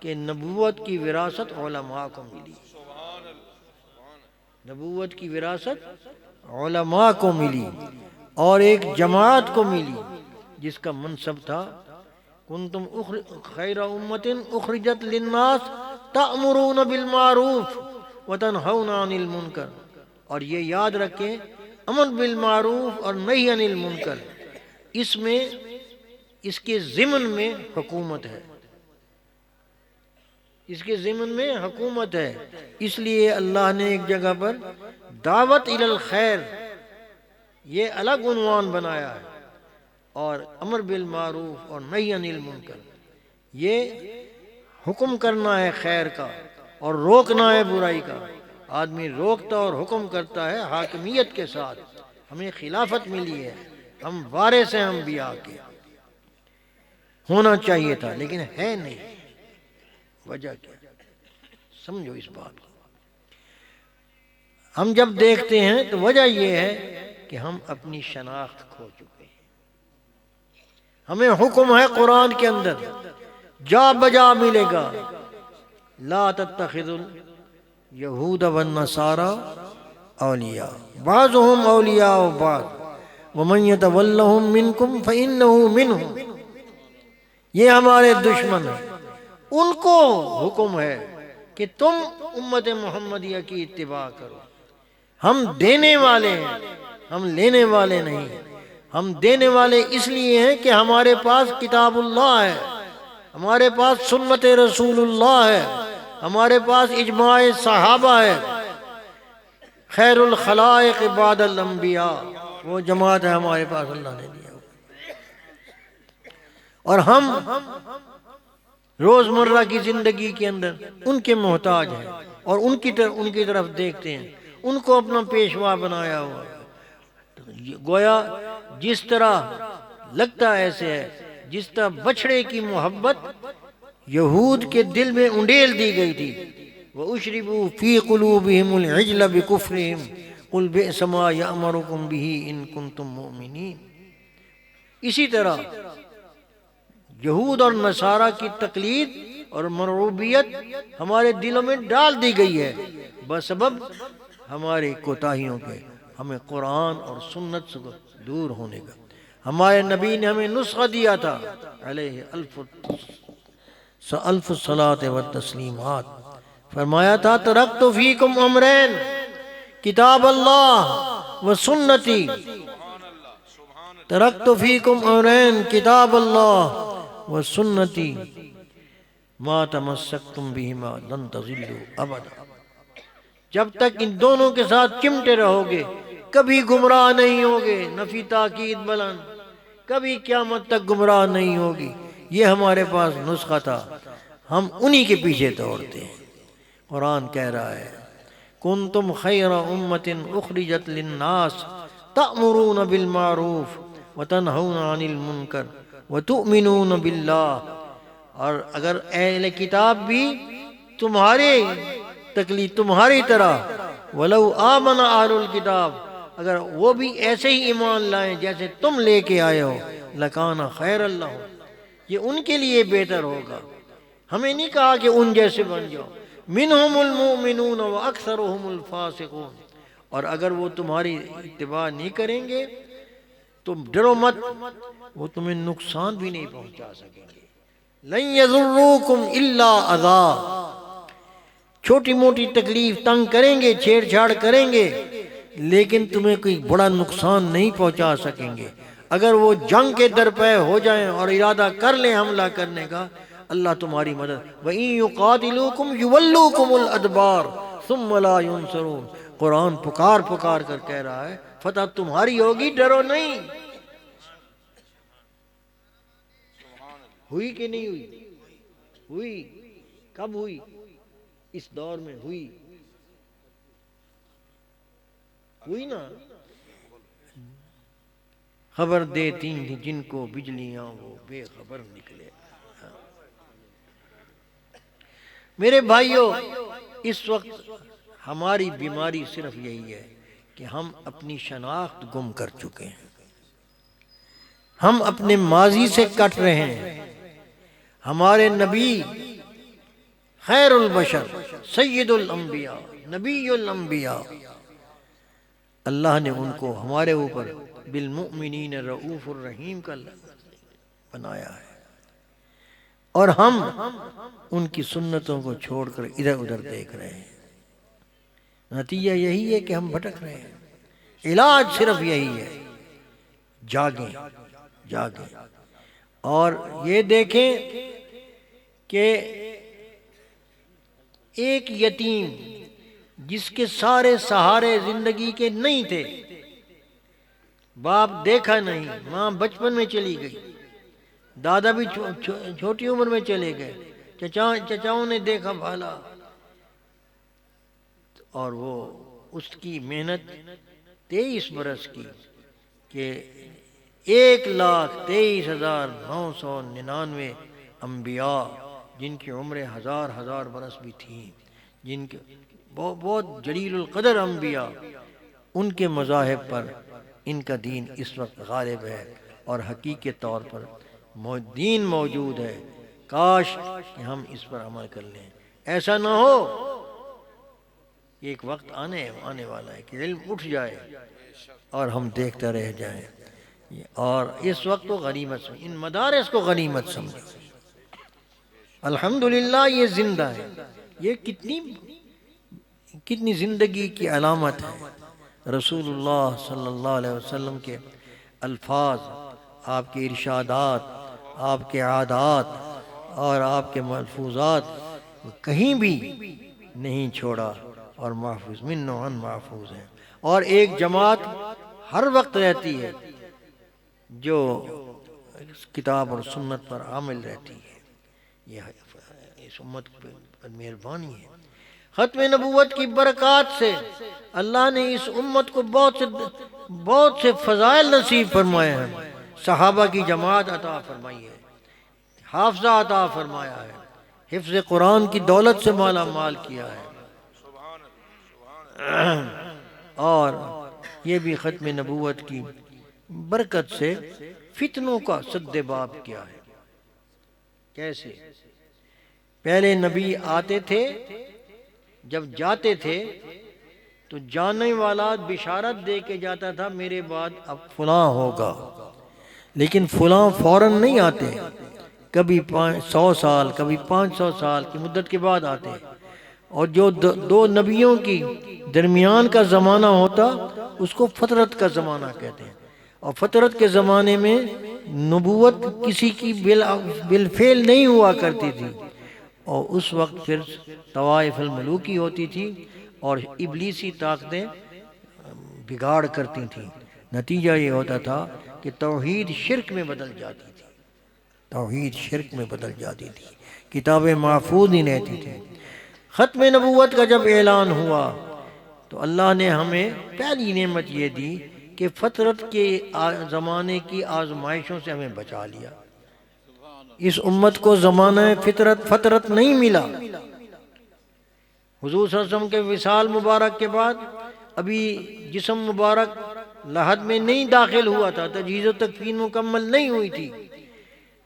S1: کہ نبوت کی وراثت علماء کو ملی. نبوت کی وراثت علماء کو ملی اور ایک جماعت کو ملی جس کا منصب تھا کنتم خیر امت اخرجت للناس تأمرون بالمعروف وتنہون عن المنکر. اور یہ یاد رکھیں امر بالمعروف اور نہی عن المنکر، اس میں اس کے ضمن میں حکومت ہے، اس کے ضمن میں حکومت ہے. اس لیے اللہ نے ایک جگہ پر دعوت الی الخیر یہ الگ عنوان بنایا ہے، اور امر بالمعروف اور نہی عن المنکر یہ حکم کرنا ہے خیر کا اور روکنا ہے برائی کا. آدمی روکتا اور حکم کرتا ہے حاکمیت کے ساتھ. ہمیں خلافت ملی ہے، ہم وارث ہیں انبیاء کے. ہونا چاہیے تھا لیکن ہے نہیں. وجہ کیا؟ سمجھو اس بات کو. ہم جب دیکھتے ہیں تو وجہ یہ ہے کہ ہم اپنی شناخت کھو چکے ہیں. ہمیں حکم ہے قرآن کے اندر جا بجا ملے گا لا تتخذوا الیہود والنصارى اولیاء بعضهم اولیاء بعض ومن یتولہم منکم فإنہ منہم. یہ ہمارے دشمن ہیں، ان کو حکم ہے کہ تم امت محمدیہ کی اتباع کرو. ہم دینے والے ہیں، ہم لینے والے نہیں. ہم دینے والے اس لیے ہیں کہ ہمارے پاس کتاب اللہ ہے، ہمارے پاس سنت رسول اللہ ہے، ہمارے پاس اجماع صحابہ ہے. خیر الخلائق بعد الانبیاء وہ جماعت ہے ہمارے پاس اللہ نے دیا. اور ہم روزمرہ کی زندگی کے اندر ان کے محتاج ہیں اور ان کی طرف دیکھتے ہیں، ان کو اپنا پیشوا بنایا ہوا. گویا جس طرح لگتا ایسے ہے جس طرح بچڑے کی محبت یہود کے دل میں انڈیل دی گئی تھی. وَأُشْرِبُوا فِي قُلُوبِهِمُ الْعِجْلَ بِكُفْرِهِمْ قُلْ بِئْسَ مَا يَأْمُرُكُمْ بِهِ إِن كُنتُم مُؤْمِنِينَ. اسی طرح یہود اور نصارہ کی تقلید اور مرغوبیت ہمارے دلوں میں ڈال دی گئی ہے بسبب ہماری کوتاہیوں کے. ہمیں قرآن اور سنت سے دور ہونے کا. ہمارے نبی نے ہمیں نسخہ دیا تھا علیہ الف الصلاۃ والتسلیمات. فرمایا تھا ترکت فیکم امرین کتاب اللہ و سنتی. ترکت فیکم امرین کتاب اللہ و سنتی ما تمسکتم بہما لن تضلوا ابدا. جب تک ان دونوں کے ساتھ چمٹے رہو گے کبھی گمراہ نہیں ہوگے. نفی تاکید بلند، کبھی قیامت تک گمراہ نہیں ہوگی. یہ ہمارے پاس نسخہ تھا، ہم انہی کے پیچھے دوڑتے ہیں. قرآن کہہ رہا ہے کنتم خیر امت اخرجت للناس تأمرون بالمعروف وتنہون عن المنکر وتؤمنون باللہ. اور اگر اہل کتاب بھی تمہاری طرح ولو آمن اہل الکتاب، اگر وہ بھی ایسے ہی ایمان لائیں جیسے تم لے کے آئے ہو، لکان خیر لہم، یہ ان کے لیے بہتر ہوگا۔ ہمیں نہیں کہا کہ ان جیسے بن جاؤ۔ منہم المؤمنون واکثرهم الفاسقون، اور اگر وہ تمہاری اتباع نہیں کریں گے تم ڈرو مت، وہ تمہیں نقصان بھی نہیں پہنچا سکیں گے۔ لن یضروکم الا اذا، چھوٹی موٹی تکلیف تنگ کریں گے، چھیڑ چھاڑ کریں گے، لیکن تمہیں کوئی بڑا نقصان نہیں پہنچا سکیں گے۔ اگر وہ جنگ کے درپے ہو جائیں اور ارادہ کر لیں حملہ کرنے کا، اللہ تمہاری مدد۔ وَإِن يُقَاتِلُوكُمْ يُوَلُّوكُمُ الْأَدْبَارَ ثُمَّ لَا يُنصَرُونَ، قرآن پکار پکار کر کہہ رہا ہے فتح تمہاری ہوگی، ڈرو نہیں۔ ہوئی کہ نہیں ہوئی؟ ہوئی۔ کب ہوئی؟ اس دور میں ہوئی، ہوئی نا۔ خبر دیتی تھی جن کو بجلیاں وہ بے خبر نکلے۔ میرے بھائیوں، اس وقت ہماری بیماری صرف یہی ہے کہ ہم اپنی شناخت گم کر چکے ہیں، ہم اپنے ماضی سے کٹ رہے ہیں۔ ہمارے نبی خیر البشر، سید الانبیاء، نبی الانبیاء، اللہ نے ان کو ہمارے اوپر بالمؤمنین رؤوف الرحیم کا بنایا ہے، اور ہم ان کی سنتوں کو چھوڑ کر ادھر ادھر دیکھ رہے ہیں۔ نتیجہ یہی ہے کہ ہم بھٹک رہے ہیں۔ علاج صرف یہی ہے، جاگیں جاگیں، اور یہ دیکھیں کہ ایک یتیم جس کے سارے سہارے زندگی کے نہیں تھے، باپ دیکھا نہیں، ماں بچپن میں چلی گئی، دادا بھی چھوٹی عمر میں چلے گئے، چچاؤں نے دیکھا بھالا، اور وہ اس کی محنت 23 برس کی کہ 1,23,999 انبیاء جن کی عمریں ہزار برس بھی تھیں، جن کے بہت جلیل القدر انبیاء، ان کے مذاہب پر ان کا دین اس وقت غالب ہے اور حقیقی طور پر دین موجود ہے۔ کاش کہ ہم اس پر عمل کر لیں۔ ایسا نہ ہو، ایک وقت آنے والا ہے کہ علم اٹھ جائے اور ہم دیکھتے رہ جائیں، اور اس وقت کو غنیمت سمجھیں، ان مدارس کو غنیمت سمجھیں۔ الحمدللہ یہ زندہ ہے، یہ کتنی زندگی کی علامت ہے۔ رسول اللہ صلی اللہ علیہ وسلم کے الفاظ، آپ کے ارشادات، آپ کے عادات اور آپ کے ملفوظات کہیں بھی نہیں چھوڑا، اور محفوظ من و عن محفوظ ہیں۔ اور ایک جماعت ہر وقت رہتی ہے جو کتاب اور سنت پر عامل رہتی ہے، یہ اس امت پر مہربانی ہے۔ ختم نبوت کی برکات سے اللہ نے اس امت کو بہت سے فضائل نصیب فرمائے ہیں۔ صحابہ کی جماعت عطا فرمائی ہے، حافظہ عطا فرمایا ہے، حفظ قرآن کی دولت سے مالا مال کیا ہے، اور یہ بھی ختم نبوت کی برکت سے فتنوں کا سد باب کیا ہے۔ کیسے؟ پہلے نبی آتے تھے، جب جاتے تھے تو جانے والا بشارت دے کے جاتا تھا میرے بعد اب فلاں ہوگا، لیکن فلاں فوراً نہیں آتے، کبھی 100 سال کبھی 500 سال کی مدت کے بعد آتے، اور جو دو نبیوں کی درمیان کا زمانہ ہوتا اس کو فترت کا زمانہ کہتے ہیں، اور فترت کے زمانے میں نبوت کسی کی بالفعل نہیں ہوا کرتی تھی، اور اس وقت پھر طوائف الملوکی ہوتی تھی اور ابلیسی طاقتیں بگاڑ کرتی تھیں۔ نتیجہ یہ ہوتا تھا کہ توحید شرک میں بدل جاتی تھی، توحید شرک میں بدل جاتی تھی، کتابیں محفوظ نہیں رہتی تھی۔ ختم نبوت کا جب اعلان ہوا تو اللہ نے ہمیں پہلی نعمت یہ دی کہ فطرت کے زمانے کی آزمائشوں سے ہمیں بچا لیا۔ اس امت کو زمانہ فطرت نہیں ملا، حضور صلی اللہ علیہ وسلم کے وصال مبارک کے بعد ابھی جسم مبارک لحد میں نہیں داخل ہوا تھا، تجہیز و تکفین مکمل نہیں ہوئی تھی،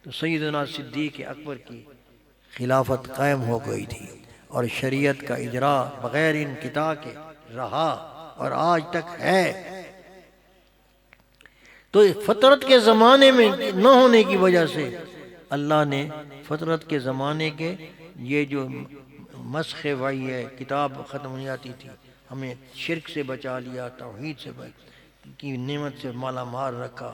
S1: تو سیدنا صدیق اکبر کی خلافت قائم ہو گئی تھی اور شریعت کا اجرا بغیر انقطاع کے رہا اور آج تک ہے۔ تو فطرت کے زمانے میں نہ ہونے کی وجہ سے اللہ نے فطرت کے زمانے کے یہ جو مسخ وحی ہے، کتاب ختم ہو جاتی تھی، ہمیں شرک سے بچا لیا، توحید سے کی نعمت سے مالا مال رکھا،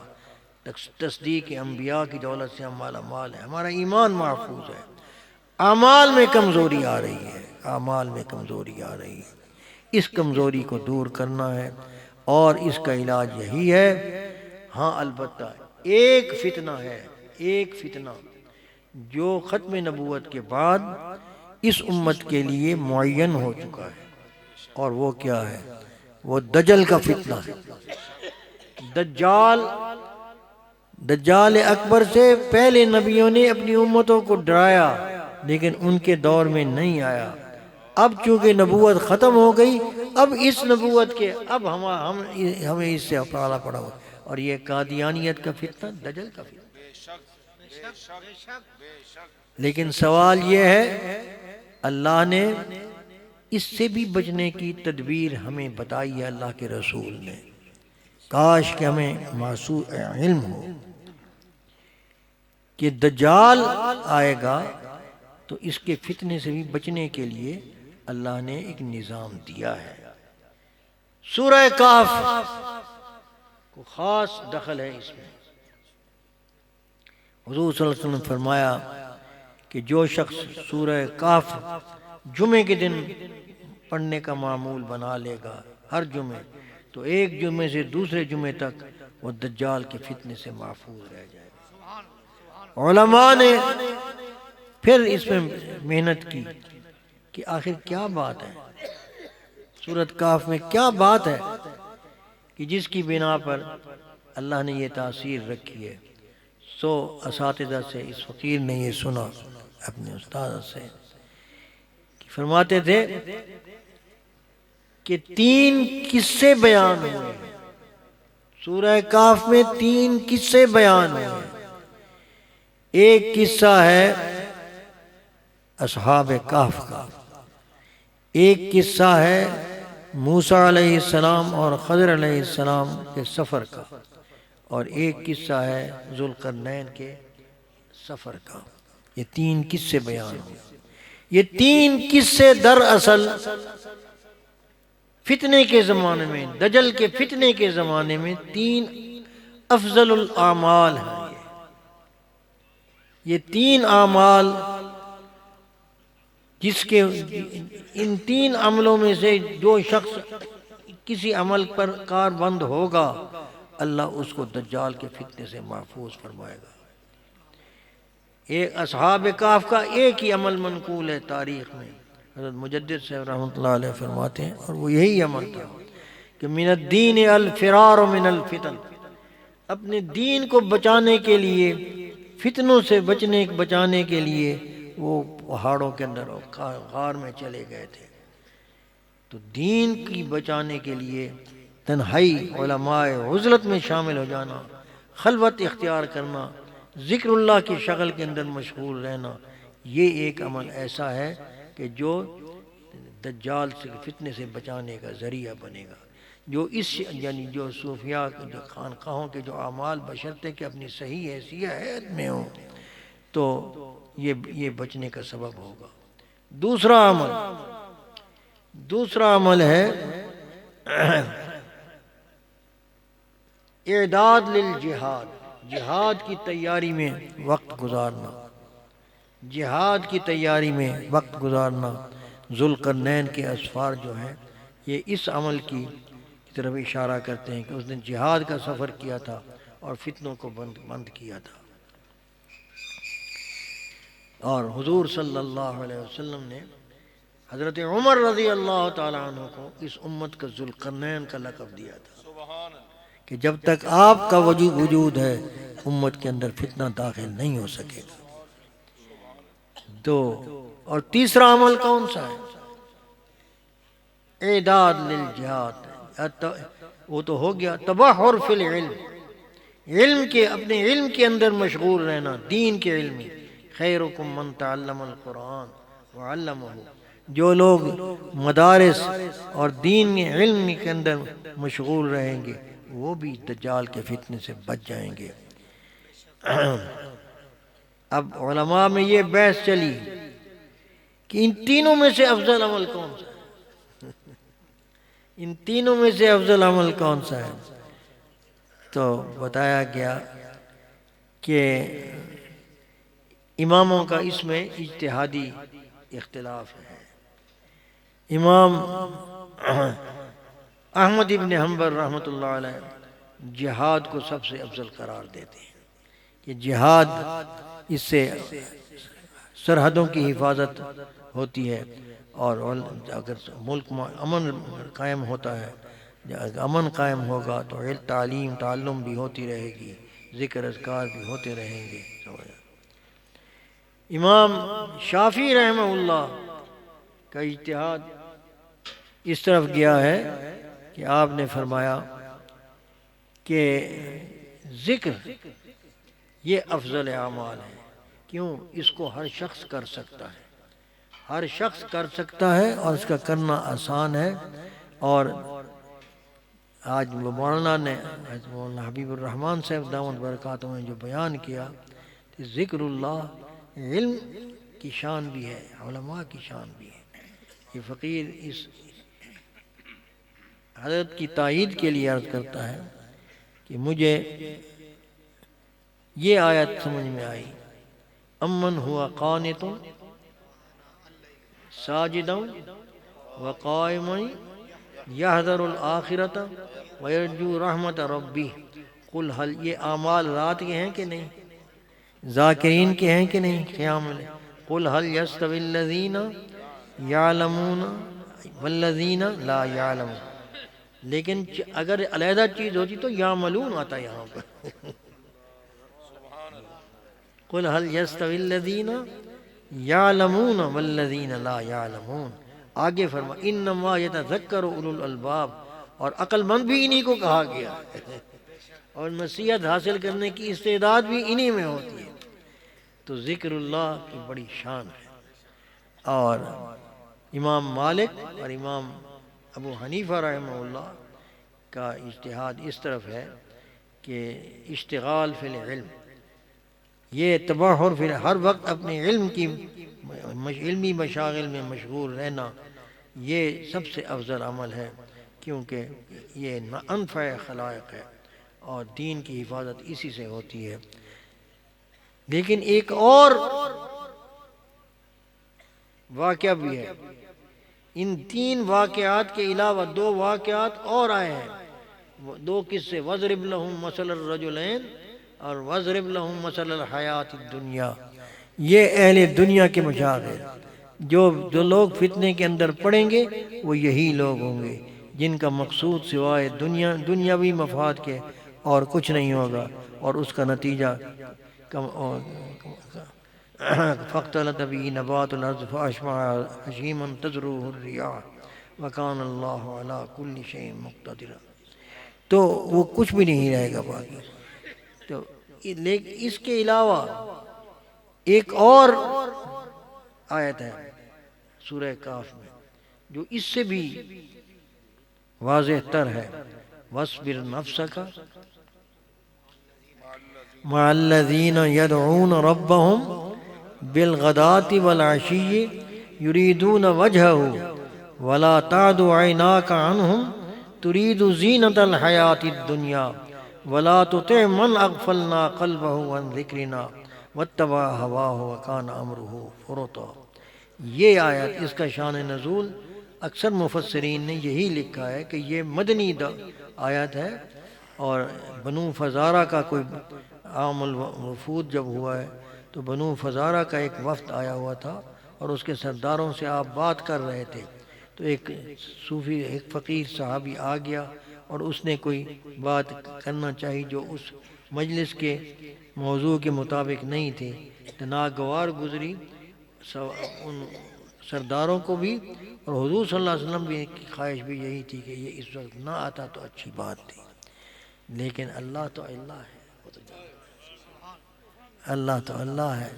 S1: تصدیق انبیاء کی دولت سے ہم مالا مال ہے، ہمارا ایمان محفوظ ہے۔ اعمال میں کمزوری آ رہی ہے، اعمال میں کمزوری آ رہی ہے، اس کمزوری کو دور کرنا ہے اور اس کا علاج یہی ہے۔ ہاں البتہ ایک فتنہ ہے، ایک فتنہ جو ختم نبوت کے بعد اس امت کے لیے معین ہو چکا ہے، اور وہ کیا ہے؟ وہ دجل کا فتنہ ہے۔ دجال اکبر سے پہلے نبیوں نے اپنی امتوں کو ڈرایا لیکن ان کے دور میں نہیں آیا۔ اب چونکہ نبوت ختم ہو گئی، اب اس نبوت کے اب ہمیں اس سے پالا پڑا ہوا، اور یہ قادیانیت کا فتنہ، دجل کا فتنہ۔ لیکن سوال یہ ہے، اللہ نے اس سے بھی بچنے کی تدبیر ہمیں بتائی ہے اللہ کے رسول نے۔ کاش کہ ہمیں معصوم علم ہو کہ دجال آئے گا تو اس کے فتنے سے بھی بچنے کے لیے اللہ نے ایک نظام دیا ہے۔ سورہ کہف کو خاص دخل ہے اس میں۔ حضور صلی اللہ علیہ وسلم نے فرمایا کہ جو شخص سورہ کہف جمعے کے دن پڑھنے کا معمول بنا لے گا ہر جمعے، تو ایک جمعے سے دوسرے جمعے تک وہ دجال کے فتنے سے محفوظ رہ جائے گا۔ علماء نے پھر اس میں محنت کی کہ آخر کیا بات ہے، سورۃ کہف میں کیا بات ہے کہ جس کی بنا پر اللہ نے یہ تاثیر رکھی ہے۔ سو اساتذہ سے اس فقیر نے یہ سنا اپنے استاد سے، فرماتے تھے کہ 3 قصے بیان ہوئے، سورہ کہف میں 3 قصے بیان ہوئے۔ ایک قصہ ہے اصحاب کہف کا، ایک قصہ ہے موسیٰ علیہ السلام اور خضر علیہ السلام کے سفر کا، اور ایک قصہ ہے ذوالقرنین کے سفر کا۔ یہ 3 قصے بیان ہوئے۔ یہ 3 قصے دراصل فتنے کے زمانے میں، دجل کے فتنے کے زمانے میں 3 افضل الاعمال ہیں۔ یہ 3 اعمال جس کے ان 3 عملوں میں سے جو شخص کسی عمل پر کاربند ہوگا اللہ اس کو دجال کے فتنے سے محفوظ فرمائے گا۔ ایک اصحاب کہف کا ایک ہی عمل منقول ہے تاریخ میں، حضرت مجدد صاحب رحمۃ اللہ علیہ فرماتے ہیں، اور وہ یہی عمل تھا کہ من الدین الفرار من الفتن، اپنے دین کو بچانے کے لیے، فتنوں سے بچانے کے لیے وہ پہاڑوں کے اندر غار میں چلے گئے تھے۔ تو دین کی بچانے کے لیے تنہائی، علماء عزلت میں شامل ہو جانا، خلوت اختیار کرنا، ذکر اللہ کی شغل کے اندر مشغول رہنا، یہ ایک عمل ایسا ہے کہ جو دجال سے فتنے سے بچانے کا ذریعہ بنے گا۔ جو اس یعنی جو صوفیاء جو خانقاہوں کے جو اعمال بشرطے کہ اپنی صحیح حیثیت میں ہوں تو یہ بچنے کا سبب ہوگا۔ دوسرا عمل ہے اعداد للجہاد، جہاد کی تیاری میں وقت گزارنا، جہاد کی تیاری میں وقت گزارنا۔ ذوالقرنین کے اسفار جو ہیں یہ اس عمل کی طرف اشارہ کرتے ہیں کہ اس نے جہاد کا سفر کیا تھا اور فتنوں کو بند کیا تھا۔ اور حضور صلی اللہ علیہ وسلم نے حضرت عمر رضی اللہ تعالیٰ عنہ کو اس امت کا ذوالقرنین کا لقب دیا تھا کہ جب تک آپ کا وجود ہے امت کے اندر فتنہ داخل نہیں ہو سکے گا۔ تو اور تیسرا عمل کون سا ہے؟ اعداد للجہاد، وہ تو ہو گیا تبحر فی العلم، علم کے اپنے علم کے اندر مشغول رہنا، دین کے علم میں۔ خیرکم من تعلم القرآن وعلمہ، جو لوگ مدارس اور دین علم کے اندر مشغول رہیں گے وہ بھی دجال کے فتنے سے بچ جائیں گے۔ اب علماء میں یہ بحث چلی کہ ان تینوں میں سے افضل عمل کون سا ہے، ان تینوں میں سے افضل عمل کون سا ہے؟ تو بتایا گیا کہ اماموں کا اس میں اجتہادی اختلاف ہے۔ امام احمد ابن حنبل رحمۃ اللہ علیہ جہاد کو سب سے افضل قرار دیتے ہیں کہ جہاد اس سے سرحدوں کی حفاظت ہوتی ہے، اور اگر ملک میں امن قائم ہوتا ہے، امن قائم ہوگا تو تعلیم تعلم بھی ہوتی رہے گی، ذکر اذکار بھی ہوتے رہیں گے۔ امام شافعی رحمہ اللہ کا اجتہاد اس طرف گیا ہے کہ آپ نے فرمایا کہ ذکر یہ افضل اعمال ہے۔ کیوں؟ اس کو ہر شخص کر سکتا ہے، ہر شخص کر سکتا ہے اور اس کا کرنا آسان ہے۔ اور آج مولانا نے مولانا حبیب الرحمن صاحب دامت برکاتہ نے جو بیان کیا کہ ذکر اللہ علم کی شان بھی ہے، علماء کی شان بھی ہے۔ یہ فقیر اس حضرت کی تائید کے لیے عرض کرتا ہے کہ مجھے یہ آیت سمجھ میں آئی، امن ہوا قانت ساجدا وقائما یحذر الآخرۃ ویرجو رحمت ربی، قل حل، یہ اعمال رات کے ہیں کہ نہیں، ذاکرین کے ہیں کہ نہیں قیام میں؟ قل حل یستوی الذین یعلمون والذین لا یعلمون، لیکن اگر علیحدہ چیز ہوتی تو یعملون آتا یہاں پر۔ قل حل یستوی الذین یعلمون والذین لا یعلمون، آگے فرما انما یتذکر اولو الالباب، اور عقل مند بھی انہی کو کہا گیا اور نصیحت حاصل کرنے کی استعداد بھی انہی میں ہوتی ہے۔ تو ذکر اللہ کی بڑی شان ہے۔ اور امام مالک اور امام ابو حنیفہ رحمہ اللہ کا اجتہاد اس طرف ہے کہ اشتغال فی العلم، یہ تبحر فی ہر وقت اپنے علم کی علمی مشاغل میں مشغول رہنا، یہ سب سے افضل عمل ہے، کیونکہ یہ انفع خلائق ہے اور دین کی حفاظت اسی سے ہوتی ہے۔ لیکن ایک اور واقعہ بھی ہے، ان تین واقعات کے علاوہ دو واقعات اور آئے ہیں، دو قصے، وَاضْرِبْ لَهُمْ مَثَلَ الرَّجُلَيْنِ اور وَاضْرِبْ لَهُمْ مَثَلَ الْحَيَاةِ الدُّنْيَا۔ یہ اہل دنیا کے مشاغل، جو لوگ فتنے کے اندر پڑیں گے وہ یہی لوگ ہوں گے جن کا مقصود سوائے دنیاوی مفاد کے اور کچھ نہیں ہوگا، اور اس کا نتیجہ فاختلط به نبات الارض فاصبح هشيما تذروه الرياح وكان الله على كل شيء مقتدر، تو وہ کچھ بھی نہیں رہے گا باقی۔ تو لیکن اس کے علاوہ ایک اور آیت ہے سورہ کاف میں جو اس سے بھی واضح تر ہے، وَاصْبِرْ نَفْسَكَ مع الذين يدعون ربهم بالغداة والعشي يريدون وجهه ولا تعد عيناك عنهم تريد زينة الحياة الدنيا ولا تطع من أغفلنا قلبه عن ذكرنا واتبع هواه وكان أمره فرطا۔ یہ آیت، اس کا شان نزول اکثر مفسرین نے یہی لکھا ہے کہ یہ مدنی آیت ہے، اور بنو فزارہ کا کوئی عام الوفود جب ہوا ہے تو بنو فزارہ کا ایک وفد آیا ہوا تھا اور اس کے سرداروں سے آپ بات کر رہے تھے، تو ایک صوفی، ایک فقیر صحابی آ گیا اور اس نے کوئی بات کرنا چاہی جو اس مجلس کے موضوع کے مطابق نہیں تھی، تو ناگوار گزری ان سرداروں کو بھی، اور حضور صلی اللہ علیہ وسلم بھی کی خواہش بھی یہی تھی کہ یہ اس وقت نہ آتا تو اچھی بات تھی، لیکن اللہ تو اللہ ہے، اللہ تو اللہ ہے،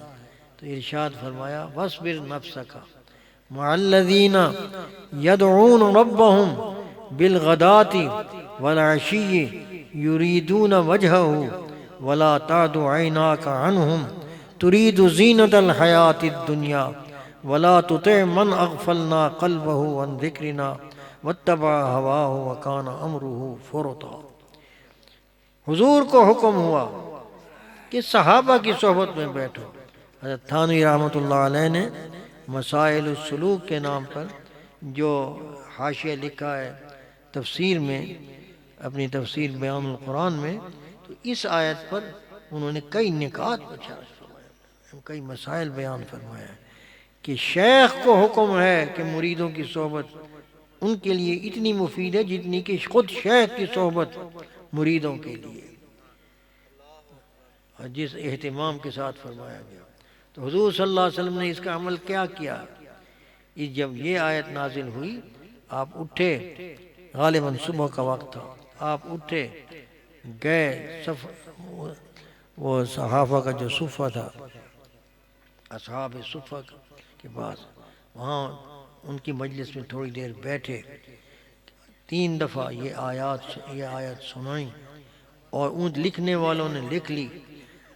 S1: تو ارشاد فرمایا وَاصْبِرْ نَفْسَكَ مَعَ الَّذِينَ يَدْعُونَ رَبَّهُمْ بِالْغَدَاةِ وَالْعَشِيِّ يُرِيدُونَ وَجْهَهُ وَلَا تَعْدُ عَيْنَاكَ عَنْهُمْ تُرِيدُ زِينَةَ الْحَيَاةِ الدُّنْيَا وَلَا تُطِعْ مَنْ أَغْفَلْنَا قَلْبَهُ عَنْ ذِكْرِنَا وَاتَّبَعَ هَوَاهُ وَكَانَ أَمْرُهُ فُرُطًا۔ حضور کو حکم ہوا کہ صحابہ کی صحبت میں بیٹھو۔ حضرت تھانوی رحمۃ اللہ علیہ نے مسائل السلوک کے نام پر جو حاشیہ لکھا ہے تفسیر میں، اپنی تفسیر بیان القرآن میں، تو اس آیت پر انہوں نے کئی نکات فرمایا، کئی مسائل بیان فرمایا کہ شیخ کو حکم ہے کہ مریدوں کی صحبت ان کے لیے اتنی مفید ہے جتنی کہ خود شیخ کی صحبت مریدوں کے لیے، اور جس اہتمام کے ساتھ فرمایا گیا۔ تو حضور صلی اللہ علیہ وسلم نے اس کا عمل کیا کیا؟ جب یہ آیت نازل ہوئی آپ اٹھے، غالباً صبح کا وقت تھا، آپ اٹھے گئے وہ صحابہ کا جو صفہ تھا، اصحاب صفہ کے پاس، وہاں ان کی مجلس میں تھوڑی دیر بیٹھے، 3 دفعہ یہ آیات سنائیں، اور ان لکھنے والوں نے لکھ لی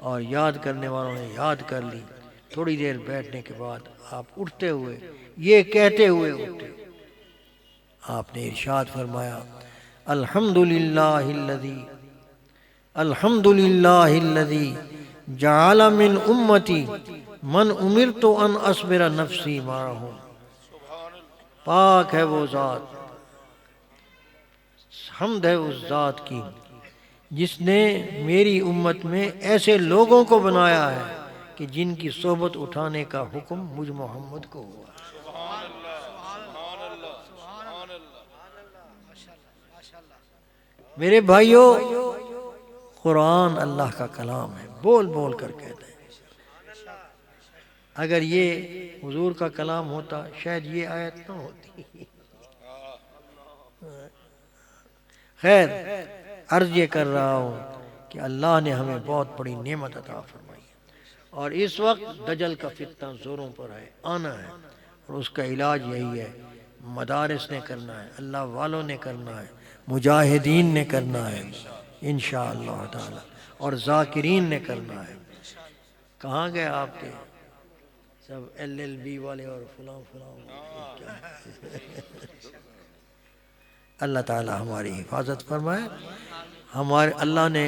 S1: اور یاد کرنے والوں نے یاد کر لی۔ تھوڑی دیر بیٹھنے کے بعد آپ اٹھتے ہوئے یہ کہتے ہوئے اٹھے، آپ نے ارشاد فرمایا الحمدللہ الذی جعل من امتی من امرت ان اصبر نفسی معہم۔ پاک ہے وہ ذات، حمد ہے اس ذات کی جس نے میری امت میں ایسے لوگوں کو بنایا ہے کہ جن کی صحبت اٹھانے کا حکم مجھ محمد کو ہوا۔ میرے بھائیوں، قرآن اللہ کا کلام ہے، بول بول کر کہتے ہیں۔ اگر یہ حضور کا کلام ہوتا شاید یہ آیت نہ ہوتی۔ خیر، عرض یہ کر رہا ہوں کہ اللہ نے ہمیں بہت بڑی نعمت عطا فرمائی ہے، اور اس وقت دجل کا فتنہ زوروں پر ہے، آنا ہے، اور اس کا علاج یہی ہے، مدارس نے کرنا ہے، اللہ والوں نے کرنا ہے، مجاہدین نے کرنا ہے انشاءاللہ تعالی، اور ذاکرین نے کرنا ہے۔ کہاں گئے آپ کے سب LLB والے اور فلاں اللہ تعالی ہماری حفاظت فرمائے۔ اللہ نے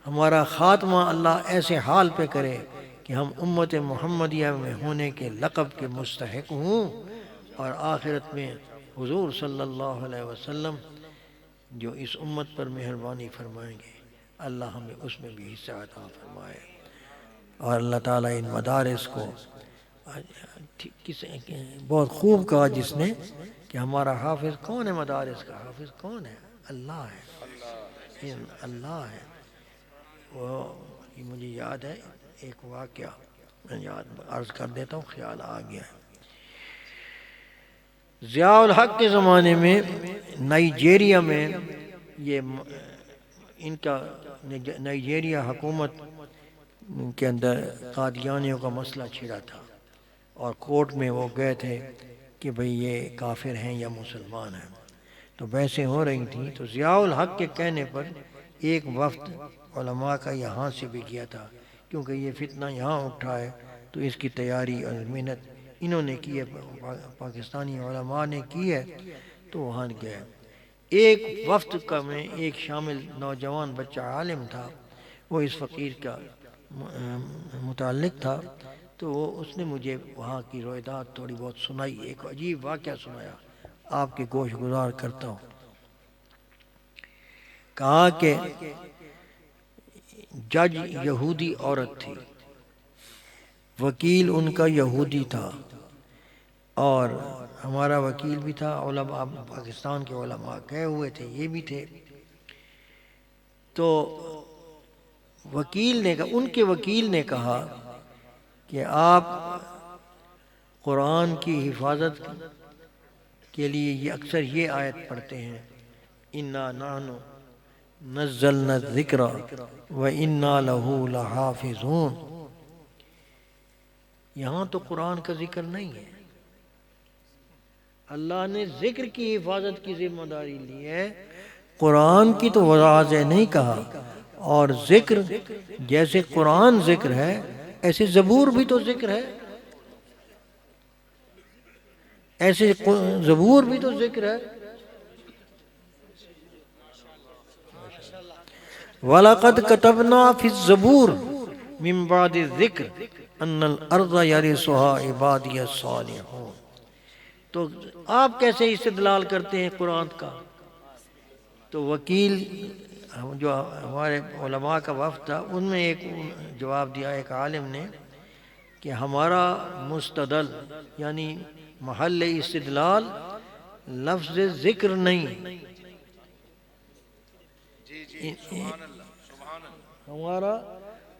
S1: ہمارا خاتمہ اللہ ایسے حال پہ کرے کہ ہم امت محمدیہ میں ہونے کے لقب کے مستحق ہوں، اور آخرت میں حضور صلی اللہ علیہ وسلم جو اس امت پر مہربانی فرمائیں گے، اللہ ہمیں اس میں بھی حصہ عطا فرمائے، اور اللہ تعالیٰ ان مدارس کو بہت خوب کہا جس نے کہ ہمارا حافظ کون ہے، مدارس کا حافظ کون ہے؟ اللہ ہے، اللہ ہے۔ وہ مجھے یاد ہے ایک واقعہ، میں یاد عرض کر دیتا ہوں، خیال آ گیا ہے۔ ضیاء الحق کے زمانے میں نائجیریا میں ان کا نائجیریا حکومت کے اندر قادیانیوں کا مسئلہ چھڑا تھا، اور کورٹ میں وہ گئے تھے کہ بھئی یہ کافر ہیں یا مسلمان ہیں، تو بحثیں ہو رہی تھیں۔ تو ضیاء الحق کے کہنے پر ایک وفد علماء کا یہاں سے بھی کیا تھا، کیونکہ یہ فتنہ یہاں اٹھا ہے تو اس کی تیاری اور محنت انہوں نے کی ہے، پاکستانی علماء نے کی ہے، تو وہاں گئے۔ ایک وفد کا میں ایک شامل نوجوان بچہ عالم تھا، وہ اس فقیر کا متعلق تھا، تو اس نے مجھے وہاں کی روایات تھوڑی بہت سنائی، ایک عجیب واقعہ سنایا، آپ کی گوش گزار کرتا ہوں۔ کہا کہ جج یہودی عورت تھی، وکیل ان کا یہودی تھا، اور ہمارا وکیل بھی تھا، علماء پاکستان کے علماء گئے ہوئے تھے، یہ بھی تھے۔ تو ان کے وکیل نے کہا کہ آپ قرآن کی حفاظت کے لیے یہ اکثر یہ آیت پڑھتے ہیں، اِنَّا نَحْنُ نَزَّلْنَا الذِّكْرَ وَإِنَّا لَهُ لَحَافِظُونَ۔ یہاں تو قرآن کا ذکر نہیں ہے، اللہ نے ذکر کی حفاظت کی ذمہ داری لی ہے، قرآن کی تو واضح نہیں کہا۔ اور ذکر جیسے قرآن ذکر ہے ایسے زبور بھی تو ذکر ہے، ایسے زبور بھی تو ذکر ہے۔ وَلَقَدْ كَتَبْنَا فِي الزَّبُورِ مِن بَعْدِ الذِّكْرِ أَنَّ الْأَرْضَ يَرِثُهَا عِبَادِيَ الصَّالِحُونَ۔ تو آپ کیسے استدلال کرتے ہیں قرآن کا؟ تو وکیل جو ہمارے علماء کا وفد تھا ان میں ایک جواب دیا ایک عالم نے کہ ہمارا مستدل یعنی محل استدلال لفظ ذکر نہیں، ہمارا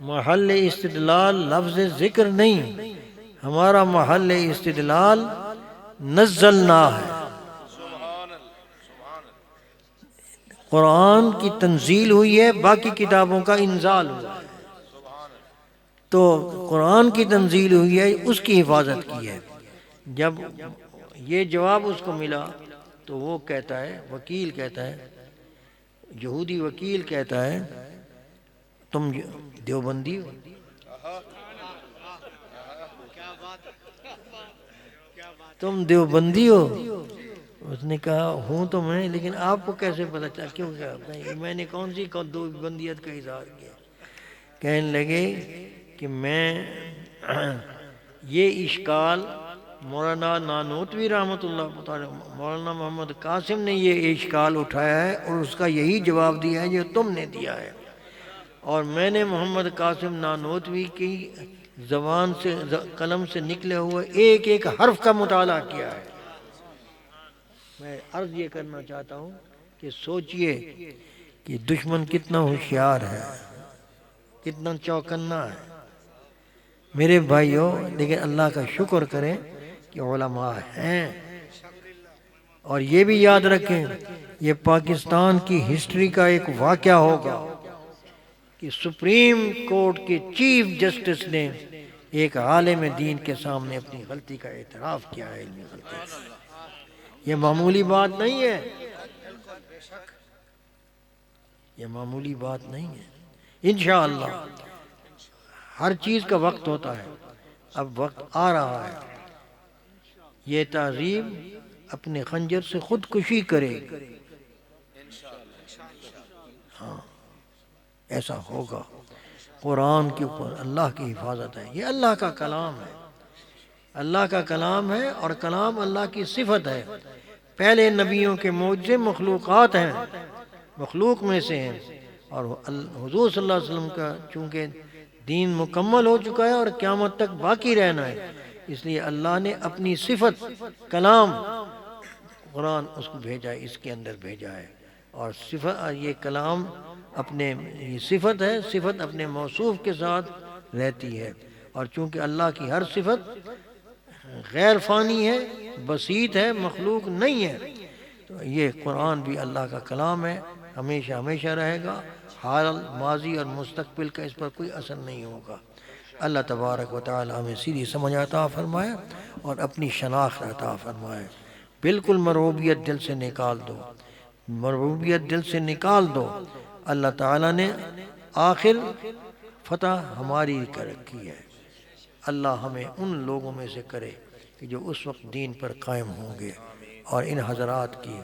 S1: محل استدلال لفظ ذکر نہیں، ہمارا محل استدلال نزلنا ہے۔ قرآن کی تنزیل ہوئی ہے، باقی کتابوں کا انزال ہوا ہے، تو قرآن کی تنزیل ہوئی ہے، اس کی حفاظت کی ہے۔ جب یہ جواب اس کو ملا تو وہ کہتا ہے، وکیل کہتا ہے، یہودی وکیل کہتا ہے تم دیوبندی ہو؟ تم دیوبندی ہو؟ اس نے کہا ہوں تو میں، لیکن آپ کو کیسے پتہ چلا؟ کیوں کہا میں نے کون سی دیوبندیت کا اظہار کیا؟ کہنے لگے کہ میں یہ اشکال مولانا نانوتوی رحمۃ اللہ تعالی، مولانا محمد قاسم نے یہ اشکال اٹھایا ہے اور اس کا یہی جواب دیا ہے جو تم نے دیا ہے، اور میں نے محمد قاسم نانوتوی کی زبان سے قلم سے نکلے ہوئے ایک ایک حرف کا مطالعہ کیا ہے۔ میں عرض یہ کرنا چاہتا ہوں کہ سوچئے کہ دشمن کتنا ہوشیار ہے، کتنا چوکنا ہے میرے بھائیوں، لیکن اللہ کا شکر کریں کہ علماء ہیں۔ اور یہ بھی یاد رکھیں یہ پاکستان کی ہسٹری کا ایک واقعہ ہوگا کہ سپریم کورٹ کے چیف جسٹس نے ایک عالم دین کے سامنے اپنی غلطی کا اعتراف کیا ہے، علمی غلطی۔ یہ معمولی بات نہیں ہے، یہ معمولی بات نہیں ہے۔ انشاءاللہ ہر چیز کا وقت ہوتا ہے، اب وقت آ رہا ہے، یہ تہذیب اپنے خنجر سے خودکشی کرے، ہاں ایسا ہوگا۔ قرآن کے اوپر اللہ کی حفاظت ہے، یہ اللہ کا کلام ہے، اللہ کا کلام ہے، اور کلام اللہ کی صفت ہے۔ پہلے نبیوں کے معجزے مخلوقات ہیں، مخلوق میں سے ہیں، اور حضور صلی اللہ علیہ وسلم کا چونکہ دین مکمل ہو چکا ہے اور قیامت تک باقی رہنا ہے، اس لیے اللہ نے اپنی صفت کلام قرآن اس کو بھیجا ہے، اس کے اندر بھیجا ہے، اور صفت یہ کلام اپنے یہ صفت ہے، صفت اپنے موصوف کے ساتھ رہتی ہے، اور چونکہ اللہ کی ہر صفت غیر فانی ہے، بسیط ہے، مخلوق نہیں ہے، تو یہ قرآن بھی اللہ کا کلام ہے، ہمیشہ ہمیشہ رہے گا، حال ماضی اور مستقبل کا اس پر کوئی اثر نہیں ہوگا۔ اللہ تبارک و تعالی ہمیں سیدھی سمجھ عطا فرمائے اور اپنی شناخت عطا فرمائے۔ بالکل مرعوبیت دل سے نکال دو، مرعوبیت دل سے نکال دو۔ اللہ تعالیٰ نے آخر فتح ہماری کر رکھی ہے، اللہ ہمیں ان لوگوں میں سے کرے کہ جو اس وقت دین پر قائم ہوں گے، اور ان حضرات کی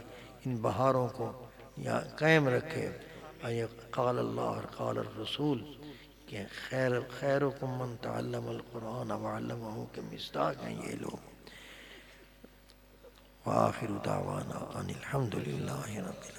S1: ان بہاروں کو یا قائم رکھے۔ قال اللہ اور قال الرسول کہ خیرکم من تعلم القرآن وعلمہ کے مصداق ہیں یہ لوگ۔ وآخر دعوانا ان الحمد للہ رب العالمین۔